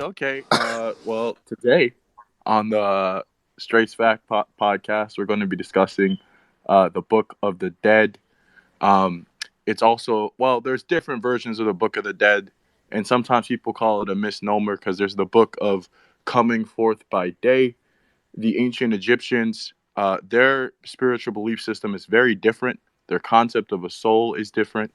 Okay. Well, today on the Straight Fact podcast, we're going to be discussing the Book of the Dead. Um, it's also, well, there's different versions of the Book of the Dead, and sometimes people call it a misnomer because there's the Book of Coming Forth by Day. The ancient Egyptians, their spiritual belief system is very different. Their concept of a soul is different.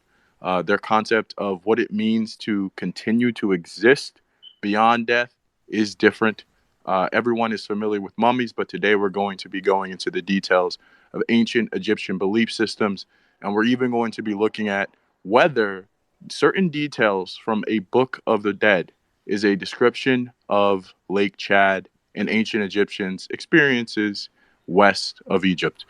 Their concept of what it means to continue to exist beyond death is different. Everyone is familiar with mummies, but today we're going to be going into the details of ancient Egyptian belief systems. And we're even going to be looking at whether certain details from a Book of the Dead is a description of Lake Chad and ancient Egyptians' experiences west of Egypt.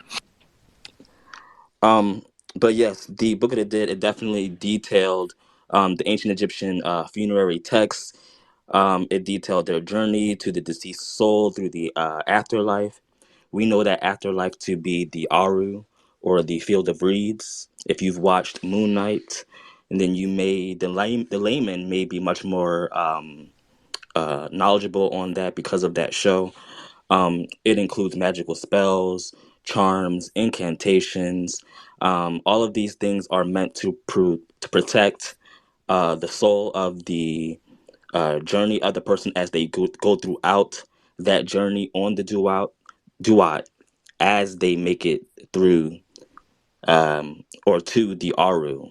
Um, but yes, the Book of the Dead, it definitely detailed the ancient Egyptian funerary texts. It detailed their journey to the deceased soul through the afterlife. We know that afterlife to be the Aru, or the Field of Reeds. If you've watched Moon Knight, and then the layman may be much more knowledgeable on that because of that show. It includes magical spells, charms, incantations. All of these things are meant to protect the soul of the journey of the person as they go throughout that journey on the duat as they make it through or to the Aru.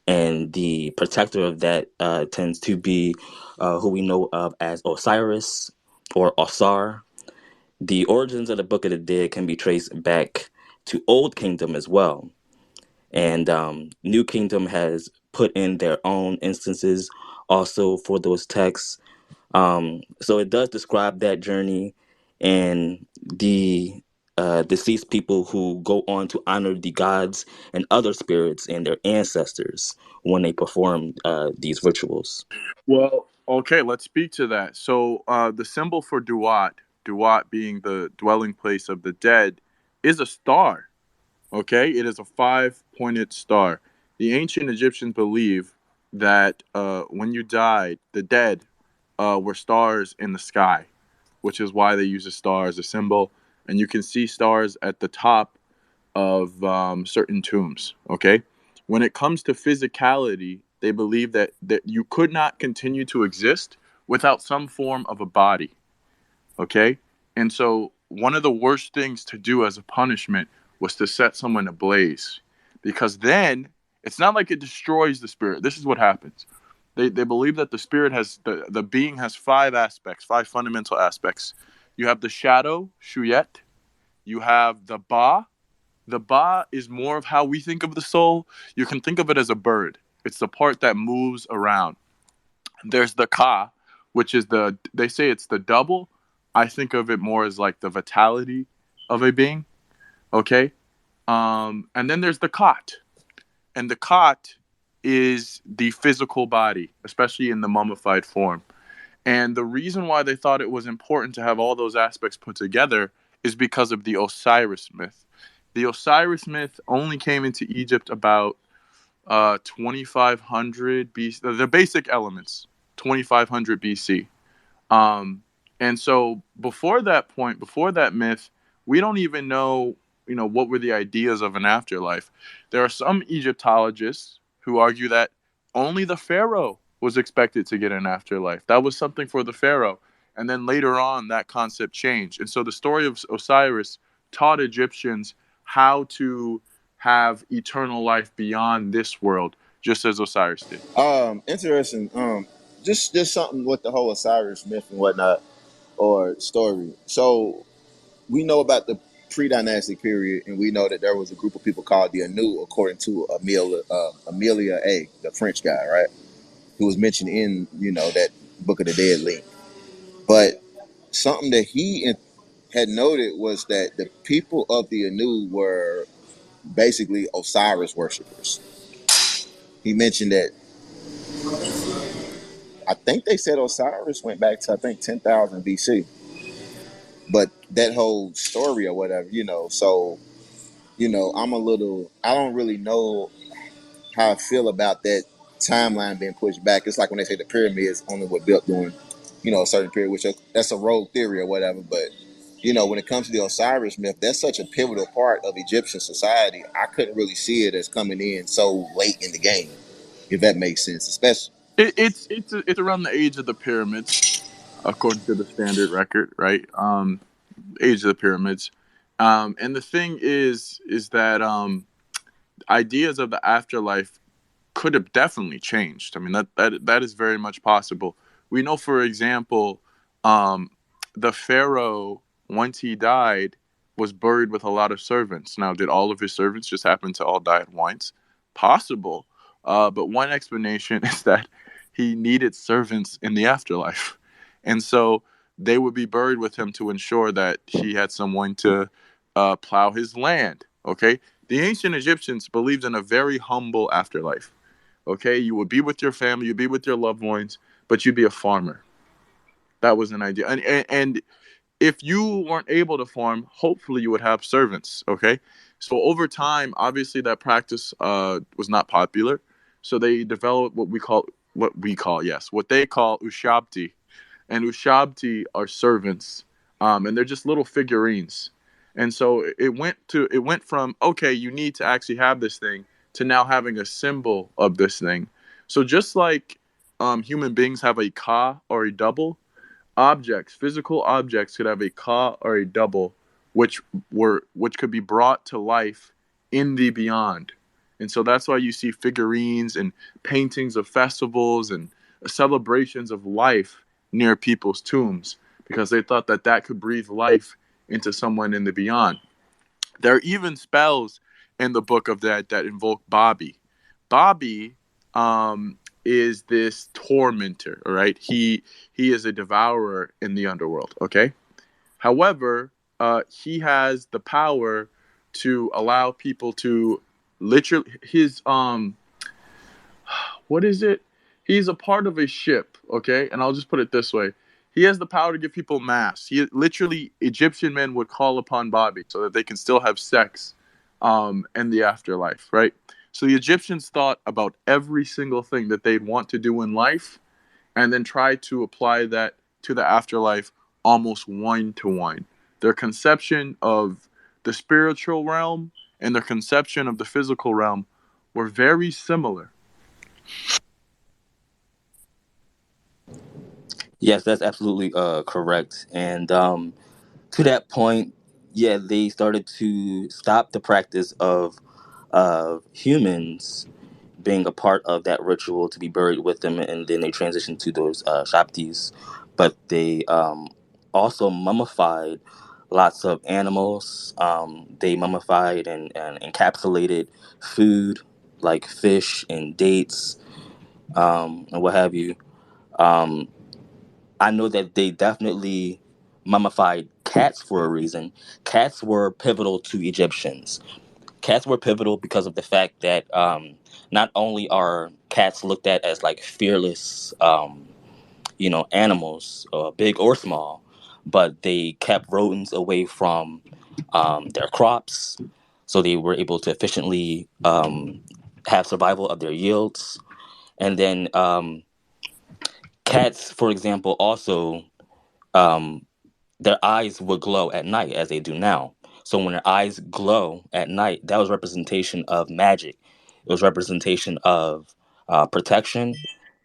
And the protector of that tends to be who we know of as Osiris or Osar. The origins of the Book of the Dead can be traced back to Old Kingdom as well. And New Kingdom has put in their own instances also for those texts. So it does describe that journey and the deceased people who go on to honor the gods and other spirits and their ancestors when they perform these rituals. Well, okay, let's speak to that. So, the symbol for Duat, Duat being the dwelling place of the dead, is a star. Okay, it is a five-pointed star. The ancient Egyptians believe that when you died, the dead were stars in the sky, which is why they use a star as a symbol. And you can see stars at the top of certain tombs. Okay, when it comes to physicality, they believe that you could not continue to exist without some form of a body. Okay, and so one of the worst things to do as a punishment was to set someone ablaze, because then it's not like it destroys the spirit. This is what happens. They believe that the spirit has the being has five aspects, five fundamental aspects. You have the shadow, shuyet. You have the ba. The ba is more of how we think of the soul. You can think of it as a bird. It's the part that moves around. There's the ka, which is they say it's the double. I think of it more as like the vitality of a being. Okay. And then there's the kot. And the kot is the physical body, especially in the mummified form. And the reason why they thought it was important to have all those aspects put together is because of the Osiris myth. The Osiris myth only came into Egypt about 2500 BC. The basic elements, 2500 BC. Um, and so before that point, before that myth, we don't even know, what were the ideas of an afterlife. There are some Egyptologists who argue that only the pharaoh was expected to get an afterlife. That was something for the pharaoh. And then later on, that concept changed. And so the story of Osiris taught Egyptians how to have eternal life beyond this world, just as Osiris did. Interesting. Just something with the whole Osiris myth and whatnot, or story. So we know about the pre-dynastic period, and we know that there was a group of people called the Anu, according to Amelia A, the French guy, right, who was mentioned in that Book of the Dead link. But something that had noted was that the people of the Anu were basically Osiris worshippers. He mentioned that I think they said Osiris went back to 10,000 BC. But that whole story or whatever, so I don't really know how I feel about that timeline being pushed back. It's like when they say the pyramids only were built during a certain period, which that's a rogue theory or whatever. But when it comes to the Osiris myth, that's such a pivotal part of Egyptian society. I couldn't really see it as coming in so late in the game, if that makes sense. Especially, It's around the age of the pyramids, according to the standard record, right? Age of the pyramids, and the thing is that ideas of the afterlife could have definitely changed. I mean, that is very much possible. We know, for example, um, the pharaoh, once he died, was buried with a lot of servants. Now, did all of his servants just happen to all die at once? Possible, but one explanation is that he needed servants in the afterlife, and so they would be buried with him to ensure that he had someone to plow his land. Okay, the ancient Egyptians believed in a very humble afterlife. Okay, you would be with your family, you'd be with your loved ones, but you'd be a farmer. That was an idea. And if you weren't able to farm, hopefully you would have servants. Okay, so over time, obviously that practice was not popular. So they developed what they call ushabti, and ushabti are servants, and they're just little figurines. And so it went from, okay, you need to actually have this thing, to now having a symbol of this thing. So just like human beings have a ka or a double, physical objects could have a ka or a double, which could be brought to life in the beyond. And so that's why you see figurines and paintings of festivals and celebrations of life near people's tombs, because they thought that that could breathe life into someone in the beyond. There are even spells in the book of that invoke Bobby. Bobby is this tormentor, all right? He is a devourer in the underworld, okay? However, he has the power to allow people to literally his what is it? He's a part of a ship, okay? And I'll just put it this way. He has the power to give people mass. He literally, Egyptian men would call upon Bobby so that they can still have sex in the afterlife, right? So the Egyptians thought about every single thing that they'd want to do in life, and then try to apply that to the afterlife almost one to one. Their conception of the spiritual realm and their conception of the physical realm were very similar. Yes, that's absolutely correct. And to that point, yeah, they started to stop the practice of humans being a part of that ritual to be buried with them, and then they transitioned to those Shaktis. But they also mummified lots of animals. They mummified and encapsulated food like fish and dates, and what have you. Um, I know that they definitely mummified cats for a reason. Cats were pivotal to Egyptians. Cats were pivotal because of the fact that not only are cats looked at as like fearless, animals, big or small, but they kept rodents away from their crops, so they were able to efficiently have survival of their yields. And then cats, for example, also um, their eyes would glow at night as they do now. So when their eyes glow at night, that was representation of magic. It was representation of protection,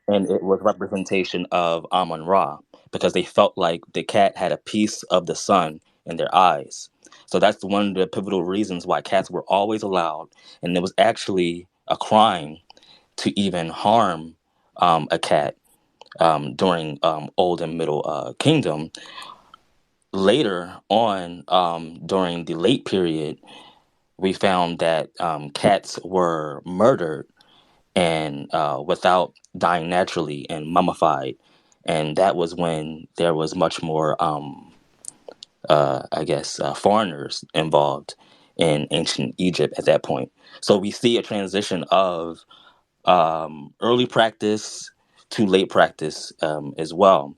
and it was representation of Amun Ra, because they felt like the cat had a piece of the sun in their eyes. So that's one of the pivotal reasons why cats were always allowed, and it was actually a crime to even harm a cat during Old and Middle Kingdom. Later on, during the late period, we found that cats were murdered and without dying naturally and mummified, and that was when there was much more, I guess, foreigners involved in ancient Egypt at that point. So we see a transition of early practice to late practice as well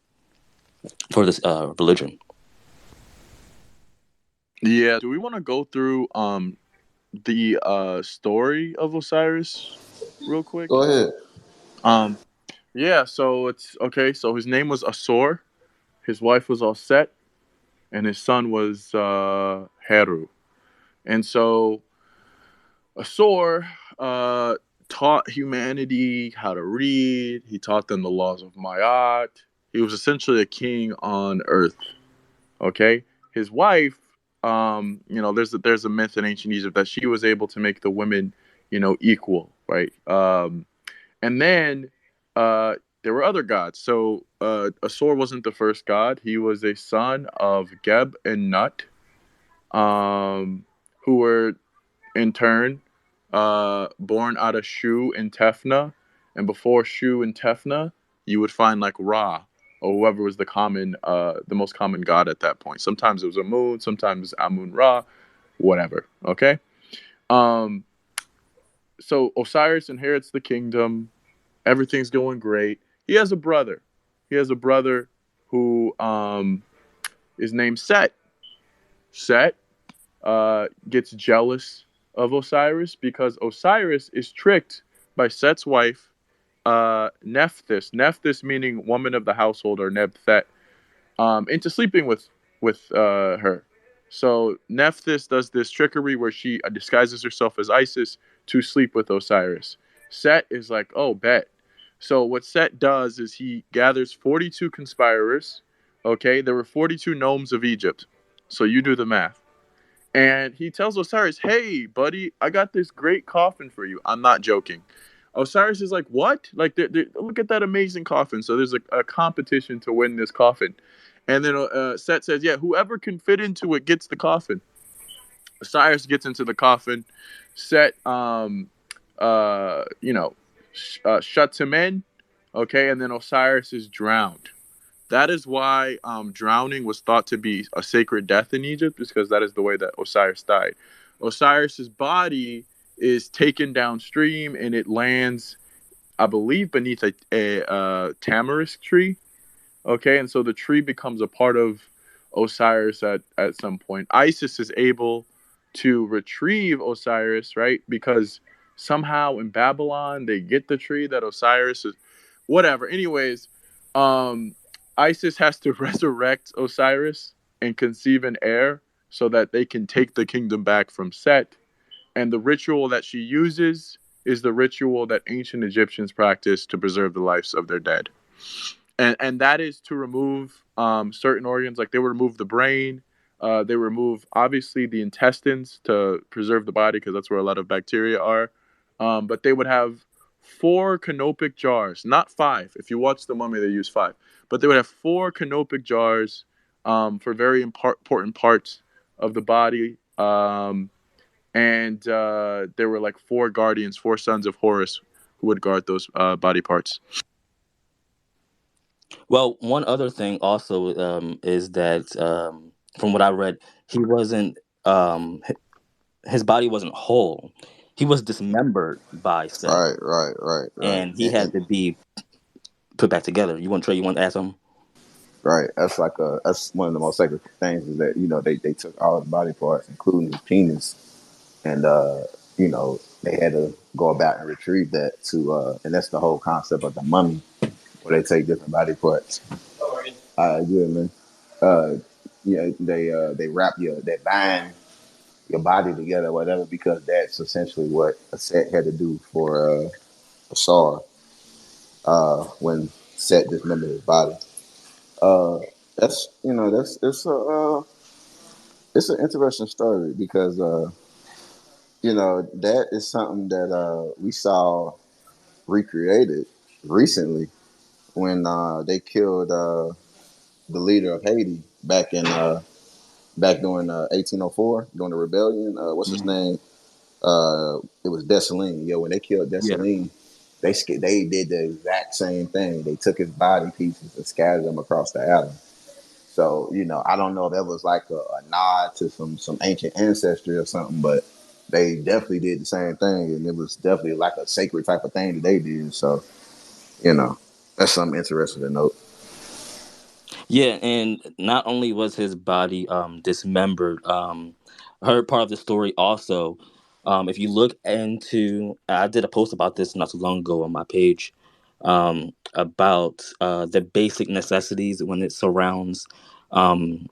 for this religion. Yeah. Do we want to go through the story of Osiris real quick? go ahead. Um, yeah. So it's okay. So his name was Asor. his wife was all Set, and his son was Heru. And so Asor taught humanity how to read. He taught them the laws of Ma'at. He was essentially a king on Earth. Okay, his wife, there's a myth in ancient Egypt that she was able to make the women, equal, right? And then there were other gods. So Asor wasn't the first god. He was a son of Geb and Nut, who were in turn born out of Shu and Tefnah. And before Shu and Tefnah, you would find like Ra or whoever was the most common god at that point. Sometimes it was Amun, sometimes Amun Ra, whatever. Okay. Um, so Osiris inherits the kingdom. Everything's going great. He has a brother. He has a brother who is named Set. Set gets jealous of Osiris because Osiris is tricked by Set's wife, Nephthys. Nephthys meaning woman of the household or Nebthet, into sleeping with her. So Nephthys does this trickery where she disguises herself as Isis to sleep with Osiris. Set is like, oh, bet. So what Set does is he gathers 42 conspirators. Okay, there were 42 gnomes of Egypt. So you do the math. And he tells Osiris, "Hey, buddy, I got this great coffin for you." I'm not joking. Osiris is like, "What? Like, look at that amazing coffin." So there's a competition to win this coffin. And then Set says, "Yeah, whoever can fit into it gets the coffin." Osiris gets into the coffin. Set, shuts him in. Okay, and then Osiris is drowned. That is why drowning was thought to be a sacred death in Egypt, is because that is the way that Osiris died. Osiris's body is taken downstream and it lands, I believe, beneath a tamarisk tree. Okay, and so the tree becomes a part of Osiris at some point. Isis is able to retrieve Osiris, right? Because somehow in Babylon they get the tree that Osiris is, whatever. Anyways, um, Isis has to resurrect Osiris and conceive an heir so that they can take the kingdom back from Set. And the ritual that she uses is the ritual that ancient Egyptians practiced to preserve the lives of their dead, and that is to remove certain organs. Like they would remove the brain, they remove obviously the intestines to preserve the body because that's where a lot of bacteria are. But they would have four canopic jars, not five. If you watch the mummy, they use five, but they would have four canopic jars for very important parts of the body. And there were like four guardians, four sons of Horus, who would guard those body parts. Well, one other thing also is that from what I read, he wasn't his body wasn't whole. He was dismembered by Set, Right. and he had to be put back together. You want Trey? You want to ask him? Right. That's one of the most sacred things is that they took all his body parts, including his penis, and they had to go about and retrieve that and that's the whole concept of the mummy, where they take different body parts. Good man. Uh, they wrap they bind your body together, whatever, because that's essentially what a Set had to do for Asar when Set dismembered his body. Uh, that's that's it's an interesting story because that is something that we saw recreated recently when they killed the leader of Haiti back during 1804 during the rebellion. What's his Mhm. name? It was Dessalines. Yeah, when they killed Yeah. Dessalines, they did the exact same thing. They took his body pieces and scattered them across the island. So I don't know if that was like a nod to some ancient ancestry or something, but they definitely did the same thing, and it was definitely like a sacred type of thing that they did. So you know, that's something interesting to note. Yeah, and not only was his body dismembered, I heard part of the story also. If you look into, I did a post about this not too long ago on my page. about the basic necessities when it surrounds um,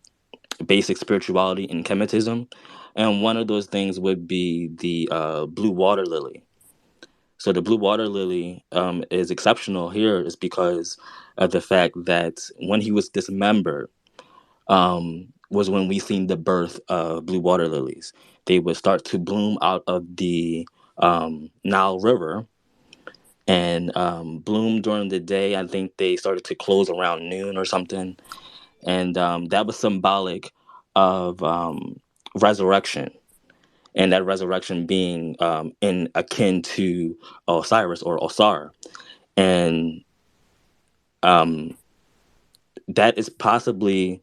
basic spirituality in Kemetism. And one of those things would be the blue water lily. So the blue water lily is exceptional here is because of the fact that when he was dismembered was when we seen the birth of blue water lilies. They would start to bloom out of the Nile River and bloom during the day. I think they started to close around noon or something. And that was symbolic of resurrection. And that resurrection being in akin to Osiris or Osar. And um, that is possibly,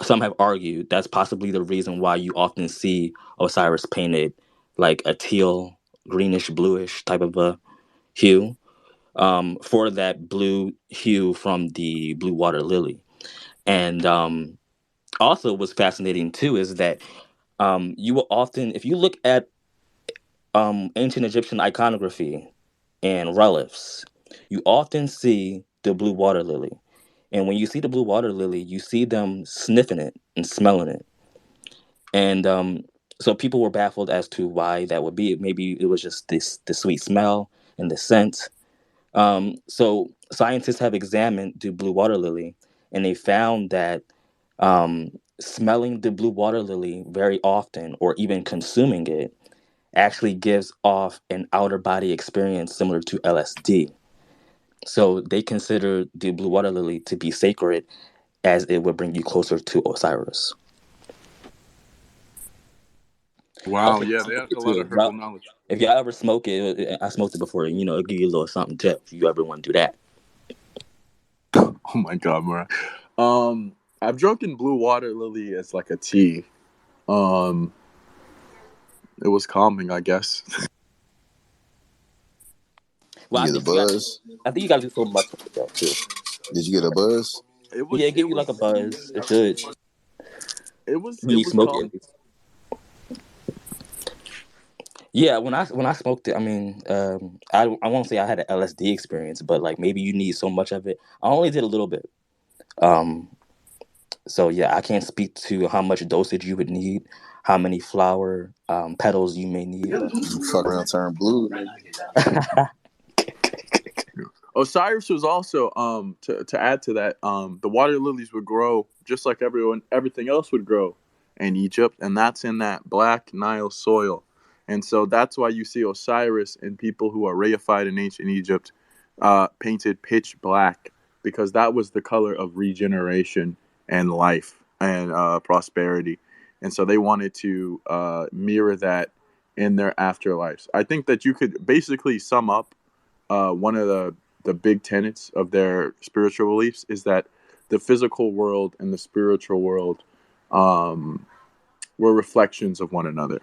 some have argued, that's possibly the reason why you often see Osiris painted like a teal, greenish, bluish type of a hue for that blue hue from the blue water lily. And also, what's fascinating too is that you will often, if you look at ancient Egyptian iconography and reliefs, you often see the blue water lily. And when you see the blue water lily, you see them sniffing it and smelling it. And so people were baffled as to why that would be. Maybe it was just the sweet smell and the scent. So scientists have examined the blue water lily, and they found that smelling the blue water lily very often, or even consuming it, actually gives off an outer body experience similar to LSD. So they consider the blue water lily to be sacred as it would bring you closer to Osiris. Wow, Also, yeah, they have a lot of herbal knowledge. if y'all ever smoke it, I smoked it before, it'll give you a little something tip if you ever want to do that. Oh my god, Mara. I've drunken blue water lily as like a tea. Um, it was calming, I guess. Well, You get a buzz? I think you got to do so much with that too. Did you get a buzz? It Yeah, was, it it give you like a was, buzz. It should when it you was smoke calming. it. Yeah, when I smoked it, I mean, I won't say I had an LSD experience, but like maybe you need so much of it. I only did a little bit. Um, so yeah, I can't speak to how much dosage you would need, how many flower petals you may need. You fuck around, turn blue. Osiris was also to add to that, the water lilies would grow just like everything else would grow in Egypt, and that's in that black Nile soil. And so that's why you see Osiris and people who are reified in ancient Egypt painted pitch black, because that was the color of regeneration and life and prosperity. And so they wanted to mirror that in their afterlives. I think that you could basically sum up one of the big tenets of their spiritual beliefs is that the physical world and the spiritual world um, were reflections of one another,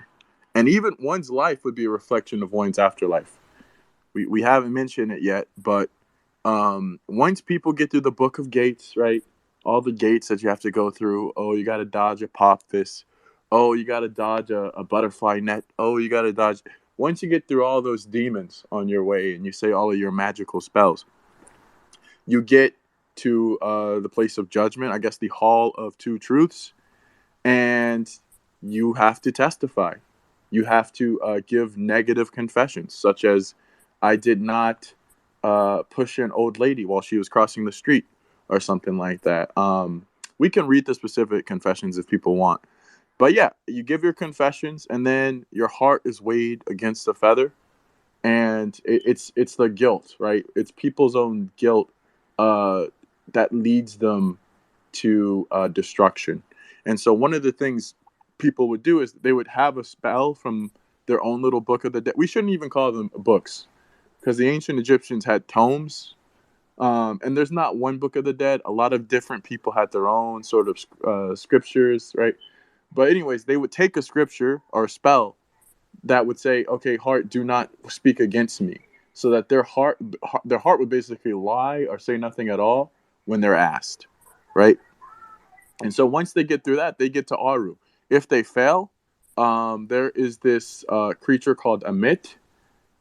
and even one's life would be a reflection of one's afterlife. We haven't mentioned it yet, but once people get through the book of gates, right? All the gates that you have to go through. Oh, you got to dodge a pop fist. Oh, you got to dodge a butterfly net. Oh, you got to dodge. Once you get through all those demons on your way and you say all of your magical spells, you get to the place of judgment, I guess the hall of two truths, and you have to testify. You have to give negative confessions, such as, I did not push an old lady while she was crossing the street, or something like that. We can read the specific confessions if people want. But yeah, you give your confessions, and then your heart is weighed against the feather, and it's the guilt, right? It's people's own guilt uh, that leads them to destruction. And so one of the things people would do is they would have a spell from their own little book of the dead. We shouldn't even call them books, because the ancient Egyptians had tomes. And there's not one book of the dead. A lot of different people had their own sort of scriptures, right? But anyways, they would take a scripture or a spell that would say, "Okay, heart, do not speak against me," so that their heart would basically lie or say nothing at all when they're asked, right? And so once they get through that, they get to Aru. If they fail, there is this creature called Amit,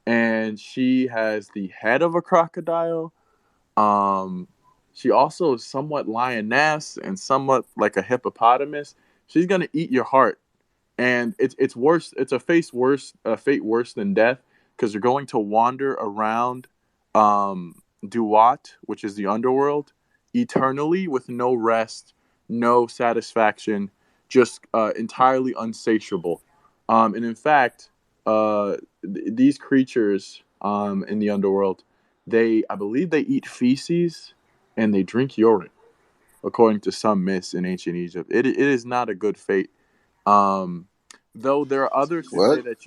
and she has the head of a crocodile, Um, she also is somewhat lioness and somewhat like a hippopotamus. She's gonna eat your heart, and it's worse. It's a fate worse than death, because you're going to wander around Duat, which is the underworld, eternally with no rest, no satisfaction, just entirely unsatiable. And in fact, these creatures in the underworld, I believe they eat feces and they drink urine, according to some myths in ancient Egypt. It is not a good fate. Um, though there are others who say What?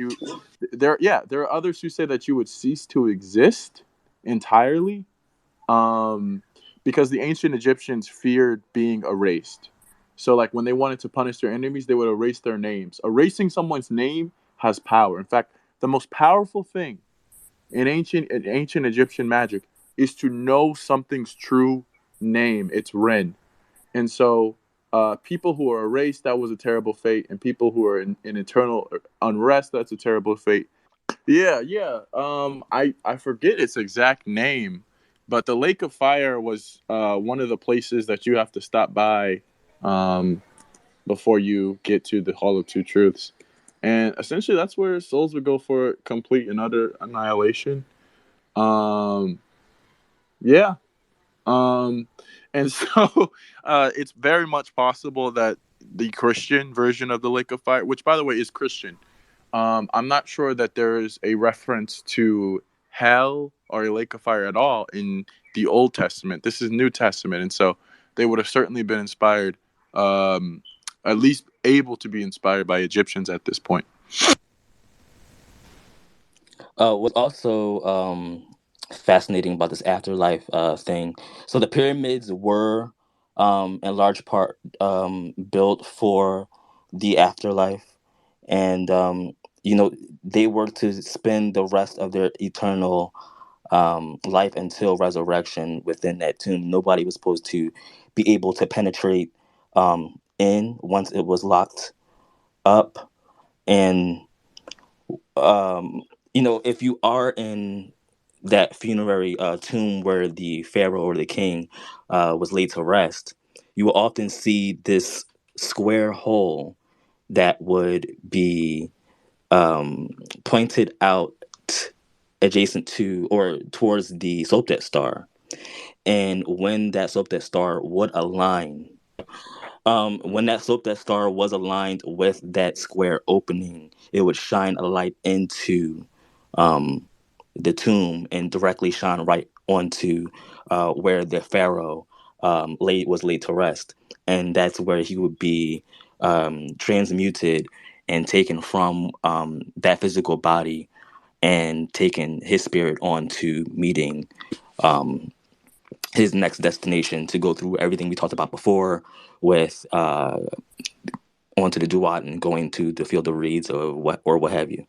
that there are others who say that you would cease to exist entirely, um, because the ancient Egyptians feared being erased. So, like when they wanted to punish their enemies, they would erase their names. Erasing someone's name has power. In fact, the most powerful thing in ancient Egyptian magic is to know something's true name, its Ren. And so, people who are erased, that was a terrible fate, and people who are in eternal unrest, that's a terrible fate. Yeah, yeah. I forget its exact name, but the Lake of Fire was one of the places that you have to stop by um, before you get to the Hall of Two Truths, and essentially that's where souls would go for complete and utter annihilation. Um, yeah. Um, and so it's very much possible that the Christian version of the Lake of Fire, which by the way is Christian, I'm not sure that there is a reference to hell or a lake of fire at all in the Old Testament. This is New Testament, and so they would have certainly been inspired, um, at least able to be inspired by Egyptians at this point. What's also fascinating about this afterlife thing. So the pyramids were, in large part, built for the afterlife, and you know they were to spend the rest of their eternal life until resurrection within that tomb. Nobody was supposed to be able to penetrate in once it was locked up, and um, if you are in that funerary tomb where the pharaoh or the king was laid to rest, you will often see this square hole that would be um, pointed out adjacent to or towards the Soapdet star. And when that Soapdet star would align, when that Soapdet star was aligned with that square opening, it would shine a light into um, the tomb and directly shine right onto where the pharaoh was laid to rest, and that's where he would be transmuted and taken from that physical body and taken his spirit on to meeting um, his next destination to go through everything we talked about before with onto the Duat and going to the field of reeds or what have you.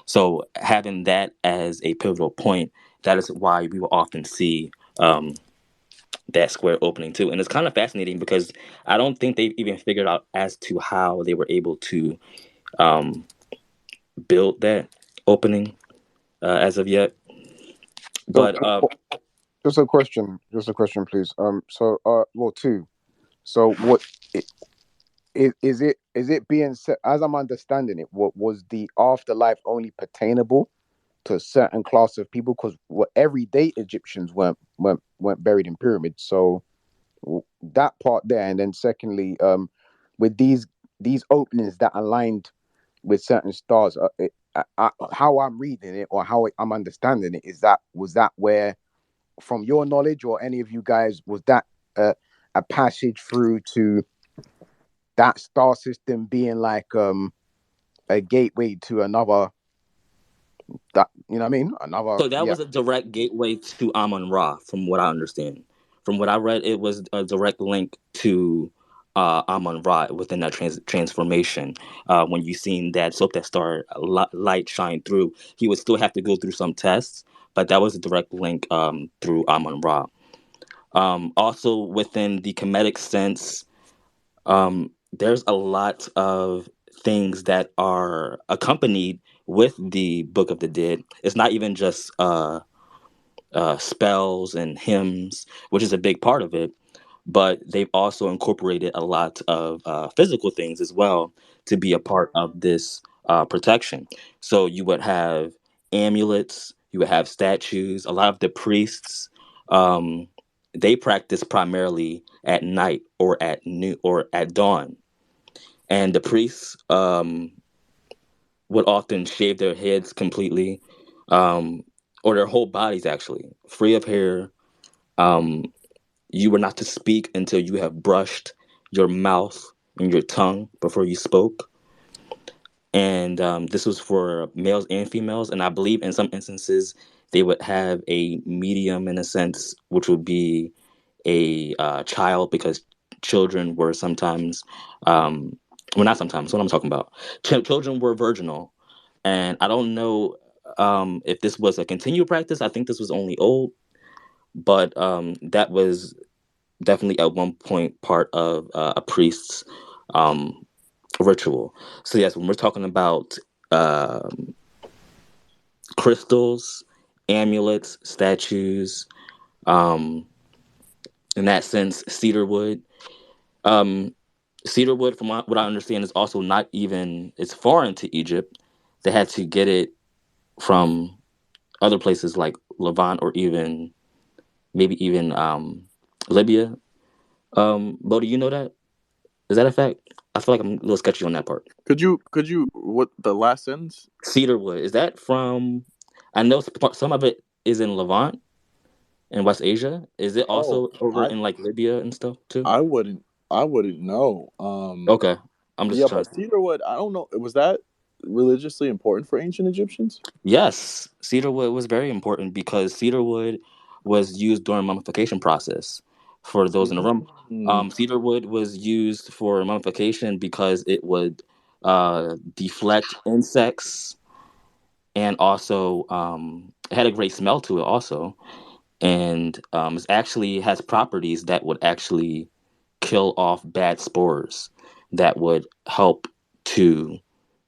So having that as a pivotal point, that is why we will often see that square opening too. And it's kind of fascinating because I don't think they've even figured out as to how they were able to um, build that opening as of yet. So, But just a question, please. Well, two. So, is it being said, as I'm understanding it? What was the afterlife only pertainable to a certain class of people? Because what everyday Egyptians weren't buried in pyramids. So that part there, and then secondly, with these openings that aligned with certain stars, how I'm reading it or how I'm understanding it is that was that where, from your knowledge or any of you guys, was that a passage through to that star system being like a gateway to another, that you know what I mean, another, so that yeah. was a direct gateway to Amon Ra, from what I understand. From what I read, it was a direct link to Amon Ra within that transformation. When you seen that soap that star light shine through, he would still have to go through some tests, but that was a direct link through Amon Ra. Also, within the Kemetic sense, there's a lot of things that are accompanied with the Book of the Dead. It's not even just spells and hymns, which is a big part of it. But they've also incorporated a lot of physical things as well to be a part of this protection. So you would have amulets, you would have statues. A lot of the priests, um, they practice primarily at night or at noon or at dawn, and the priests would often shave their heads completely, um, or their whole bodies actually, free of hair. Um, you were not to speak until you have brushed your mouth and your tongue before you spoke. And this was for males and females. And I believe in some instances they would have a medium in a sense, which would be a child, because children were sometimes, well, not sometimes, what I'm talking about. Children were virginal. And I don't know if this was a continual practice. I think this was only old, but that was definitely at one point part of a priest's um, ritual. So yes, when we're talking about um crystals, amulets, statues, um, in that sense, cedarwood. Um, cedarwood, from what I understand, is also not even, it's foreign to Egypt. They had to get it from other places like Levant, or even maybe even Libya. Bo, do you know that? Is that a fact? I feel like I'm a little sketchy on that part. Could you what the last sentence? Cedarwood, is that from? I know some of it is in Levant in West Asia. Is it Oh, also over I in like Libya and stuff too? I wouldn't I wouldn't know. Okay, I'm just Yeah, trying but to. cedarwood, I don't know. Was that religiously important for ancient Egyptians? Yes, cedarwood was very important because cedarwood was used during mummification process. For those in the room, Mm. cedarwood was used for mummification because it would deflect insects, and also it had a great smell to it also, and it actually has properties that would actually kill off bad spores that would help to,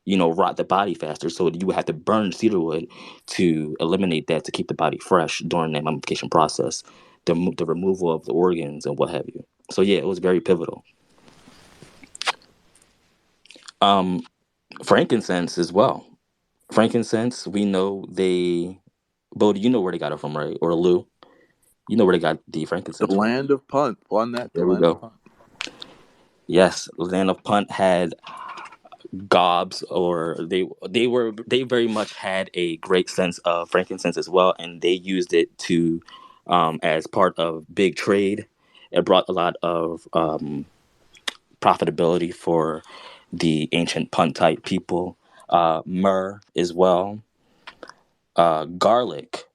rot the body faster. So you would have to burn cedarwood to eliminate that, to keep the body fresh during that mummification process, the removal of the organs and what have you. So yeah, it was very pivotal. um Frankincense as well. Frankincense, we know they, Bo, do you know where they got it from, right? Or Lou, you know where they got the The frankincense from? land of Punt. On that, the There we land of go. Punt. Yes, land of Punt had gobs, or they very much had a great sense of frankincense as well, and they used it to, as part of big trade. It brought a lot of profitability for the ancient Puntite people. Myrrh as well. Garlic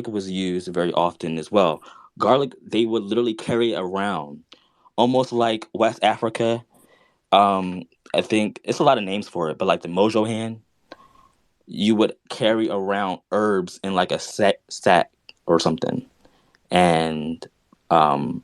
was used very often as well. Garlic, they would literally carry around, almost like West Africa. um I think it's a lot of names for it, but like the Mojo hand, you would carry around herbs in like a sack or something. And um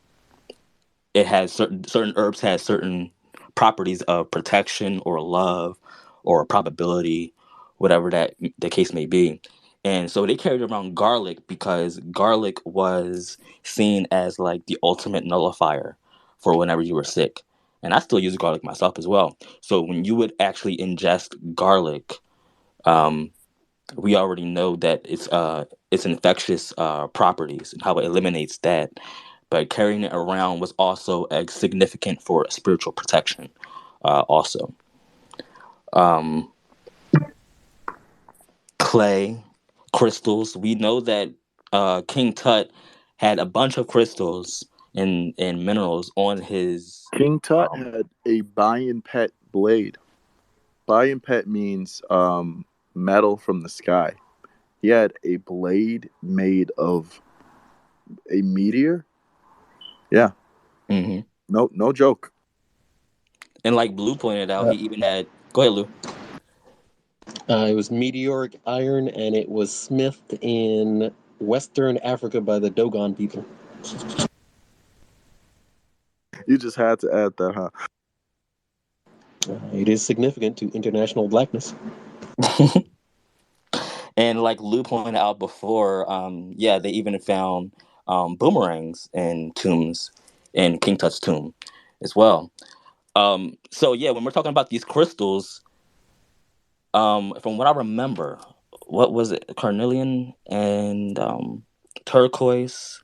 it has certain herbs has certain properties of protection or love or probability, whatever that the case may be. And so they carried around garlic because garlic was seen as like the ultimate nullifier for whenever you were sick. And I still use garlic myself as well. So when you would actually ingest garlic, um, we already know that it's infectious properties and how it eliminates that. But carrying it around was also significant for spiritual protection. Also, um, clay, crystals. We know that King Tut had a bunch of crystals and minerals on his. King Tut Um, had a Bayan Pet blade. Bayan Pet means metal from the sky. He had a blade made of a meteor. Yeah, mhm. no joke. And like Blue pointed out, Uh, he even had. Go ahead, Lou. it was meteoric iron, and it was smithed in Western Africa by the Dogon people. You just had to add that, huh? It is significant to international blackness. And like Lou pointed out before, yeah, they even found boomerangs in tombs in King Tut's tomb as well. So yeah, when we're talking about these crystals, from what I remember, what was it? Carnelian and turquoise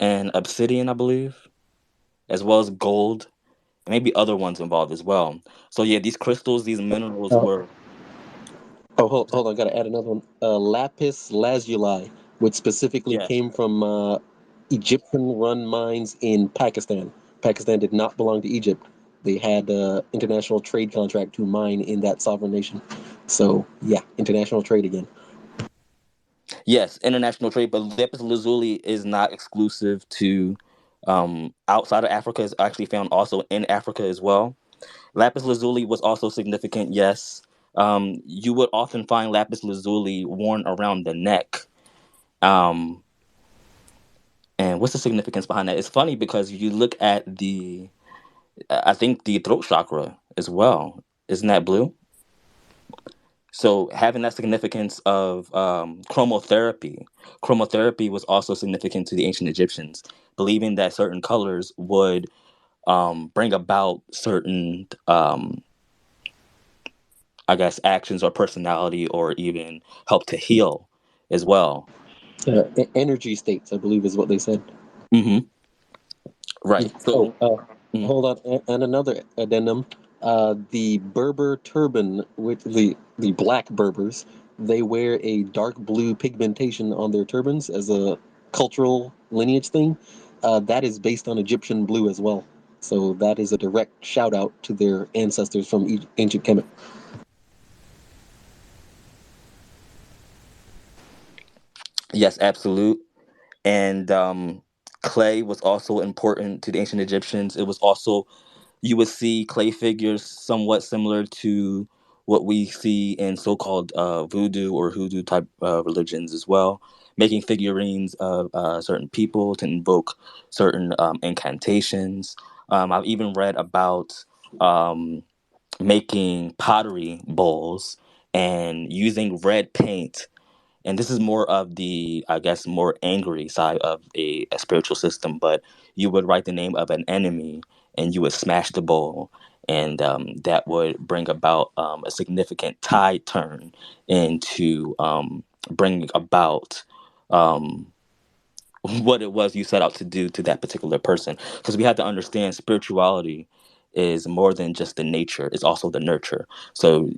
and obsidian, I believe, as well as gold, and maybe other ones involved as well. So yeah, these crystals, these minerals Oh, were hold on, gotta add another one. Lapis lazuli, which specifically yes, came from Egyptian-run mines in Pakistan. Pakistan did not belong to Egypt. They had international trade contract to mine in that sovereign nation. So yeah, international trade again. yes, international trade, but lapis lazuli is not exclusive to outside of Africa. It's actually found also in Africa as well. Lapis lazuli was also significant, yes. You would often find lapis lazuli worn around the neck. Um, and what's the significance behind that? It's funny because you look at I think the throat chakra as well. Isn't that blue? So having that significance of chromotherapy was also significant to the ancient Egyptians, believing that certain colors would bring about certain, I guess, actions or personality, or even help to heal as well. Energy states, I believe, is what they said. Hmm. Right. Oh, So, mhm. hold on, and another addendum. The Berber turban, with the black Berbers, they wear a dark blue pigmentation on their turbans as a cultural lineage thing. That is based on Egyptian blue as well. So that is a direct shout out to their ancestors from ancient Kemet. Yes, absolute. And clay was also important to the ancient Egyptians. It was also, you would see clay figures somewhat similar to what we see in so-called voodoo or hoodoo type religions as well, making figurines of certain people to invoke certain incantations. I've even read about um, making pottery bowls and using red paint, and this is more of the, I guess, more angry side of a spiritual system. But you would write the name of an enemy and you would smash the bowl, and that would bring about a significant tide turn into bringing about um, what it was you set out to do to that particular person. Because we have to understand spirituality is more than just the nature, it's also the nurture. So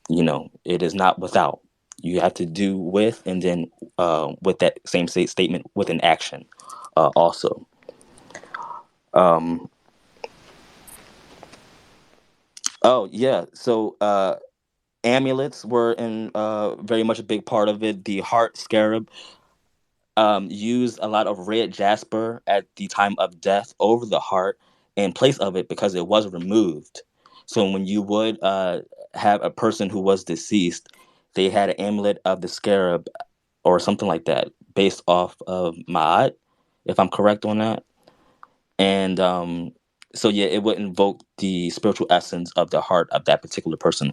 it is not without. You have to do with, and then with that same statement with an action also. Um, oh yeah, so amulets were in very much a big part of it. The heart scarab used a lot of red jasper at the time of death over the heart in place of it because it was removed. So when you would have a person who was deceased, they had an amulet of the scarab or something like that, based off of Ma'at, if I'm correct on that. And so yeah, it would invoke the spiritual essence of the heart of that particular person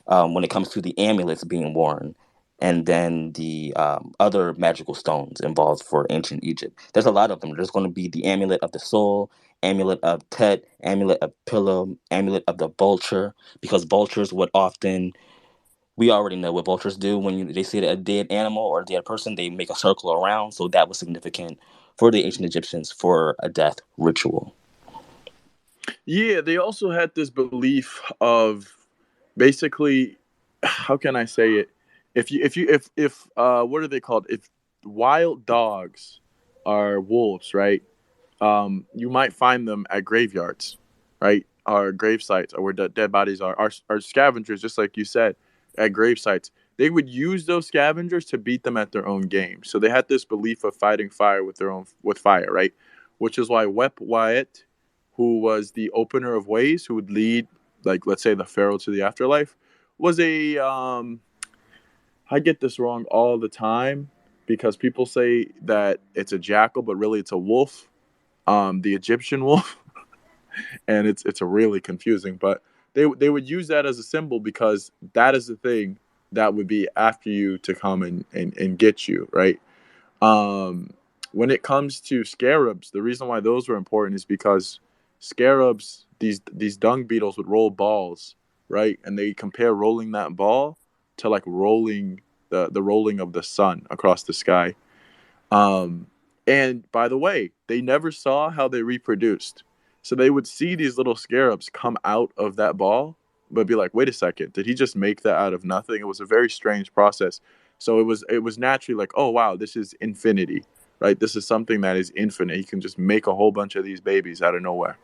when it comes to the amulets being worn. And then the other magical stones involved for ancient Egypt. There's a lot of them. There's going to be the amulet of the soul, amulet of Tet, amulet of pillow, amulet of the vulture, because vultures would often, we already know what vultures do when they see a dead animal or a dead person, they make a circle around. So that was significant for the ancient Egyptians for a death ritual. Yeah, they also had this belief of basically, how can I say it? If what are they called? If wild dogs are wolves, right? You might find them at graveyards, right? Or grave sites, or where dead bodies are scavengers, just like you said, at grave sites. They would use those scavengers to beat them at their own game. So they had this belief of fighting fire with their own with fire, right? Which is why Wep Wyatt, who was the opener of ways, who would lead, like let's say, the pharaoh to the afterlife, was a I get this wrong all the time because people say that it's a jackal, but really it's a wolf, the Egyptian wolf, and it's a really confusing. But they would use that as a symbol because that is the thing. that would be after you to come and get you, right? Um, when it comes to scarabs, the reason why those were important is because scarabs, these dung beetles would roll balls, right? And they compare rolling that ball to like rolling the rolling of the sun across the sky. Um, and by the way, they never saw how they reproduced. So they would see these little scarabs come out of that ball, but be like, wait a second, did he just make that out of nothing? It was a very strange process. So it was naturally like, oh wow, this is infinity, right? This is something that is infinite. He can just make a whole bunch of these babies out of nowhere.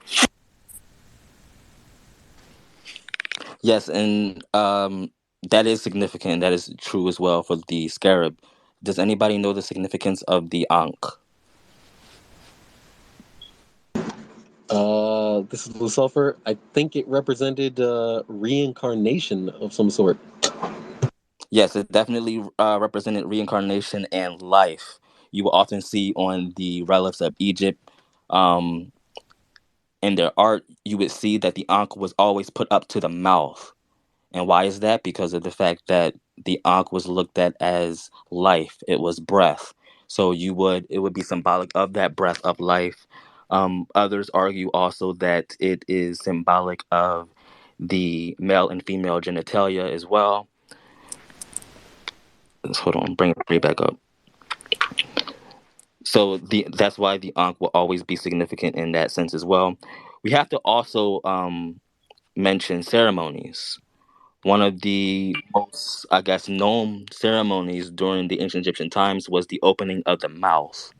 Yes, and that is significant. That is true as well for the scarab. Does anybody know the significance of the ankh? This is Lucifer. I think it represented reincarnation of some sort. Yes, it definitely represented reincarnation and life. You will often see on the relics of Egypt, um, in their art, you would see that the ankh was always put up to the mouth. And why is that? Because of the fact that the ankh was looked at as life. It was breath. So it would be symbolic of that breath of life. Others argue also that it is symbolic of the male and female genitalia as well. Hold on, bring it back up. So that's why the ankh will always be significant in that sense as well. We have to also mention ceremonies. One of the most, I guess, known ceremonies during the ancient Egyptian times was the opening of the mouth.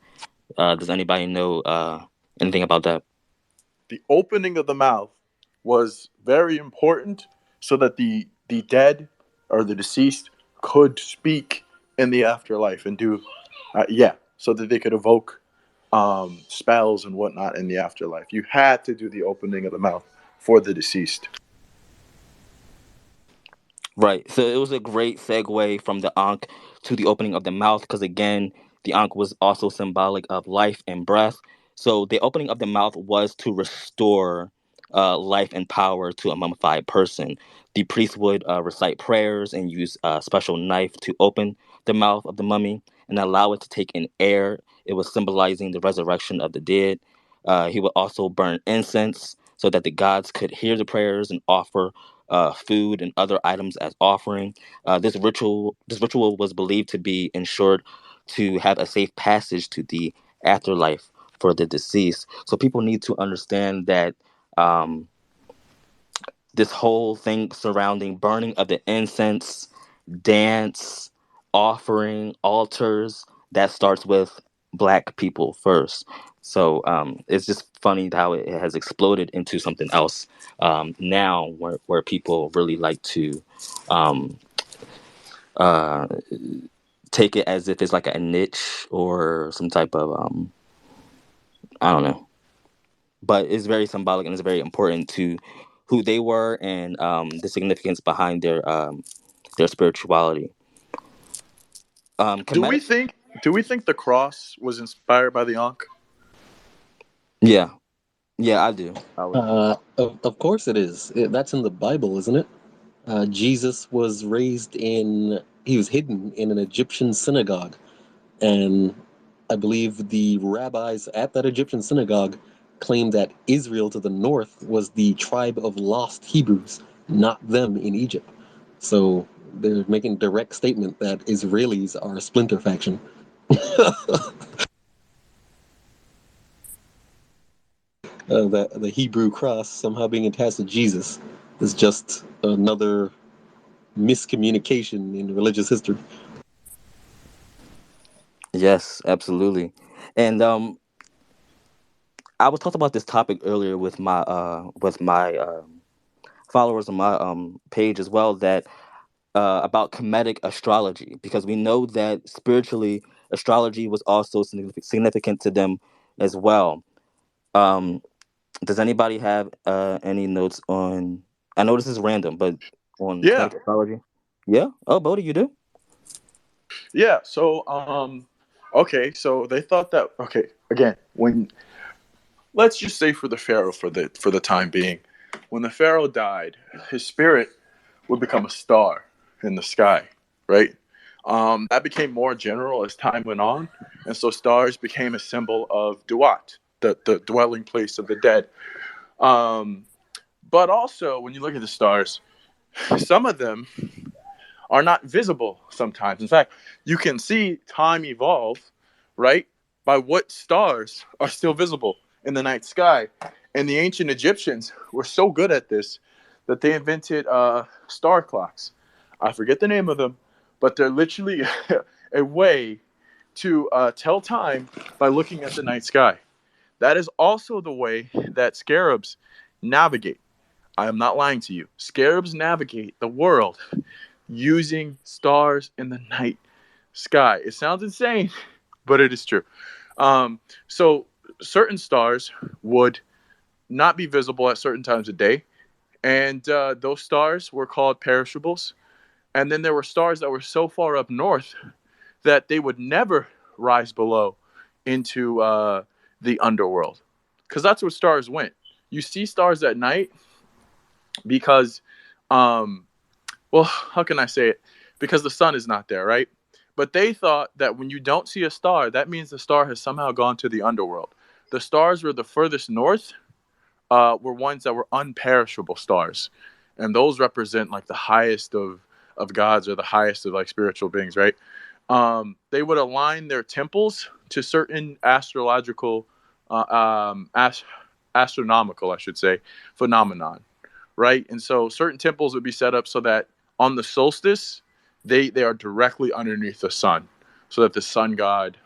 Does anybody know anything about that? The opening of the mouth was very important so that the dead or the deceased could speak in the afterlife and do yeah, so that they could evoke spells and whatnot in the afterlife. You had to do the opening of the mouth for the deceased. Right. So it was a great segue from the ankh to the opening of the mouth because, again, the ankh was also symbolic of life and breath. So the opening of the mouth was to restore life and power to a mummified person. The priest would recite prayers and use a special knife to open the mouth of the mummy and allow it to take in air. It was symbolizing the resurrection of the dead. He would also burn incense so that the gods could hear the prayers and offer food and other items as offering. This ritual was believed to be ensured to have a safe passage to the afterlife for the deceased. So people need to understand that um, this whole thing surrounding burning of the incense, dance, offering, altars, that starts with black people first. So it's just funny how it has exploded into something else now where people really like to um, uh, take it as if it's like a niche or some type of, I don't know. But it's very symbolic and it's very important to who they were and the significance behind their spirituality. Do we Kemetic, think do we think the cross was inspired by the Ankh? yeah, yeah, I do. I would. Of course it is. That's in the Bible, isn't it? Jesus was he was hidden in an Egyptian synagogue. And I believe the rabbis at that Egyptian synagogue claimed that Israel to the north was the tribe of lost Hebrews, not them in Egypt. So they're making a direct statement that Israelis are a splinter faction. That the Hebrew cross somehow being attached to Jesus is just another miscommunication in religious history. Yes, absolutely. And I was talking about this topic earlier with my followers on my page as well that about Kemetic astrology because we know that spiritually astrology was also significant to them as well. Um, does anybody have any notes on? I know this is random, but on Yeah, Kemetic astrology? Yeah. Oh, Bodhi, you do? yeah. So, okay. So they thought that okay. Again, when let's just say for the pharaoh for the time being, when the pharaoh died, his spirit would become a star in the sky, right? That became more general as time went on, and so stars became a symbol of Duat, the dwelling place of the dead. Um, but also, when you look at the stars, some of them are not visible sometimes. In fact, you can see time evolve, right, by what stars are still visible in the night sky. And the ancient Egyptians were so good at this that they invented star clocks. I forget the name of them, but they're literally a way to tell time by looking at the night sky. That is also the way that scarabs navigate. I am not lying to you. Scarabs navigate the world using stars in the night sky. It sounds insane, but it is true. So certain stars would not be visible at certain times of day, and those stars were called perishables. And then there were stars that were so far up north that they would never rise below into the underworld, because that's where stars went. You see stars at night because um, well, how can I say it? Because the sun is not there, right? But they thought that when you don't see a star, that means the star has somehow gone to the underworld. The stars were the furthest north, were ones that were unperishable stars, and those represent like the highest of gods or the highest of like spiritual beings, right? They would align their temples to certain astrological, astronomical, I should say, phenomenon, right? And so certain temples would be set up so that on the solstice, they are directly underneath the sun, so that the sun god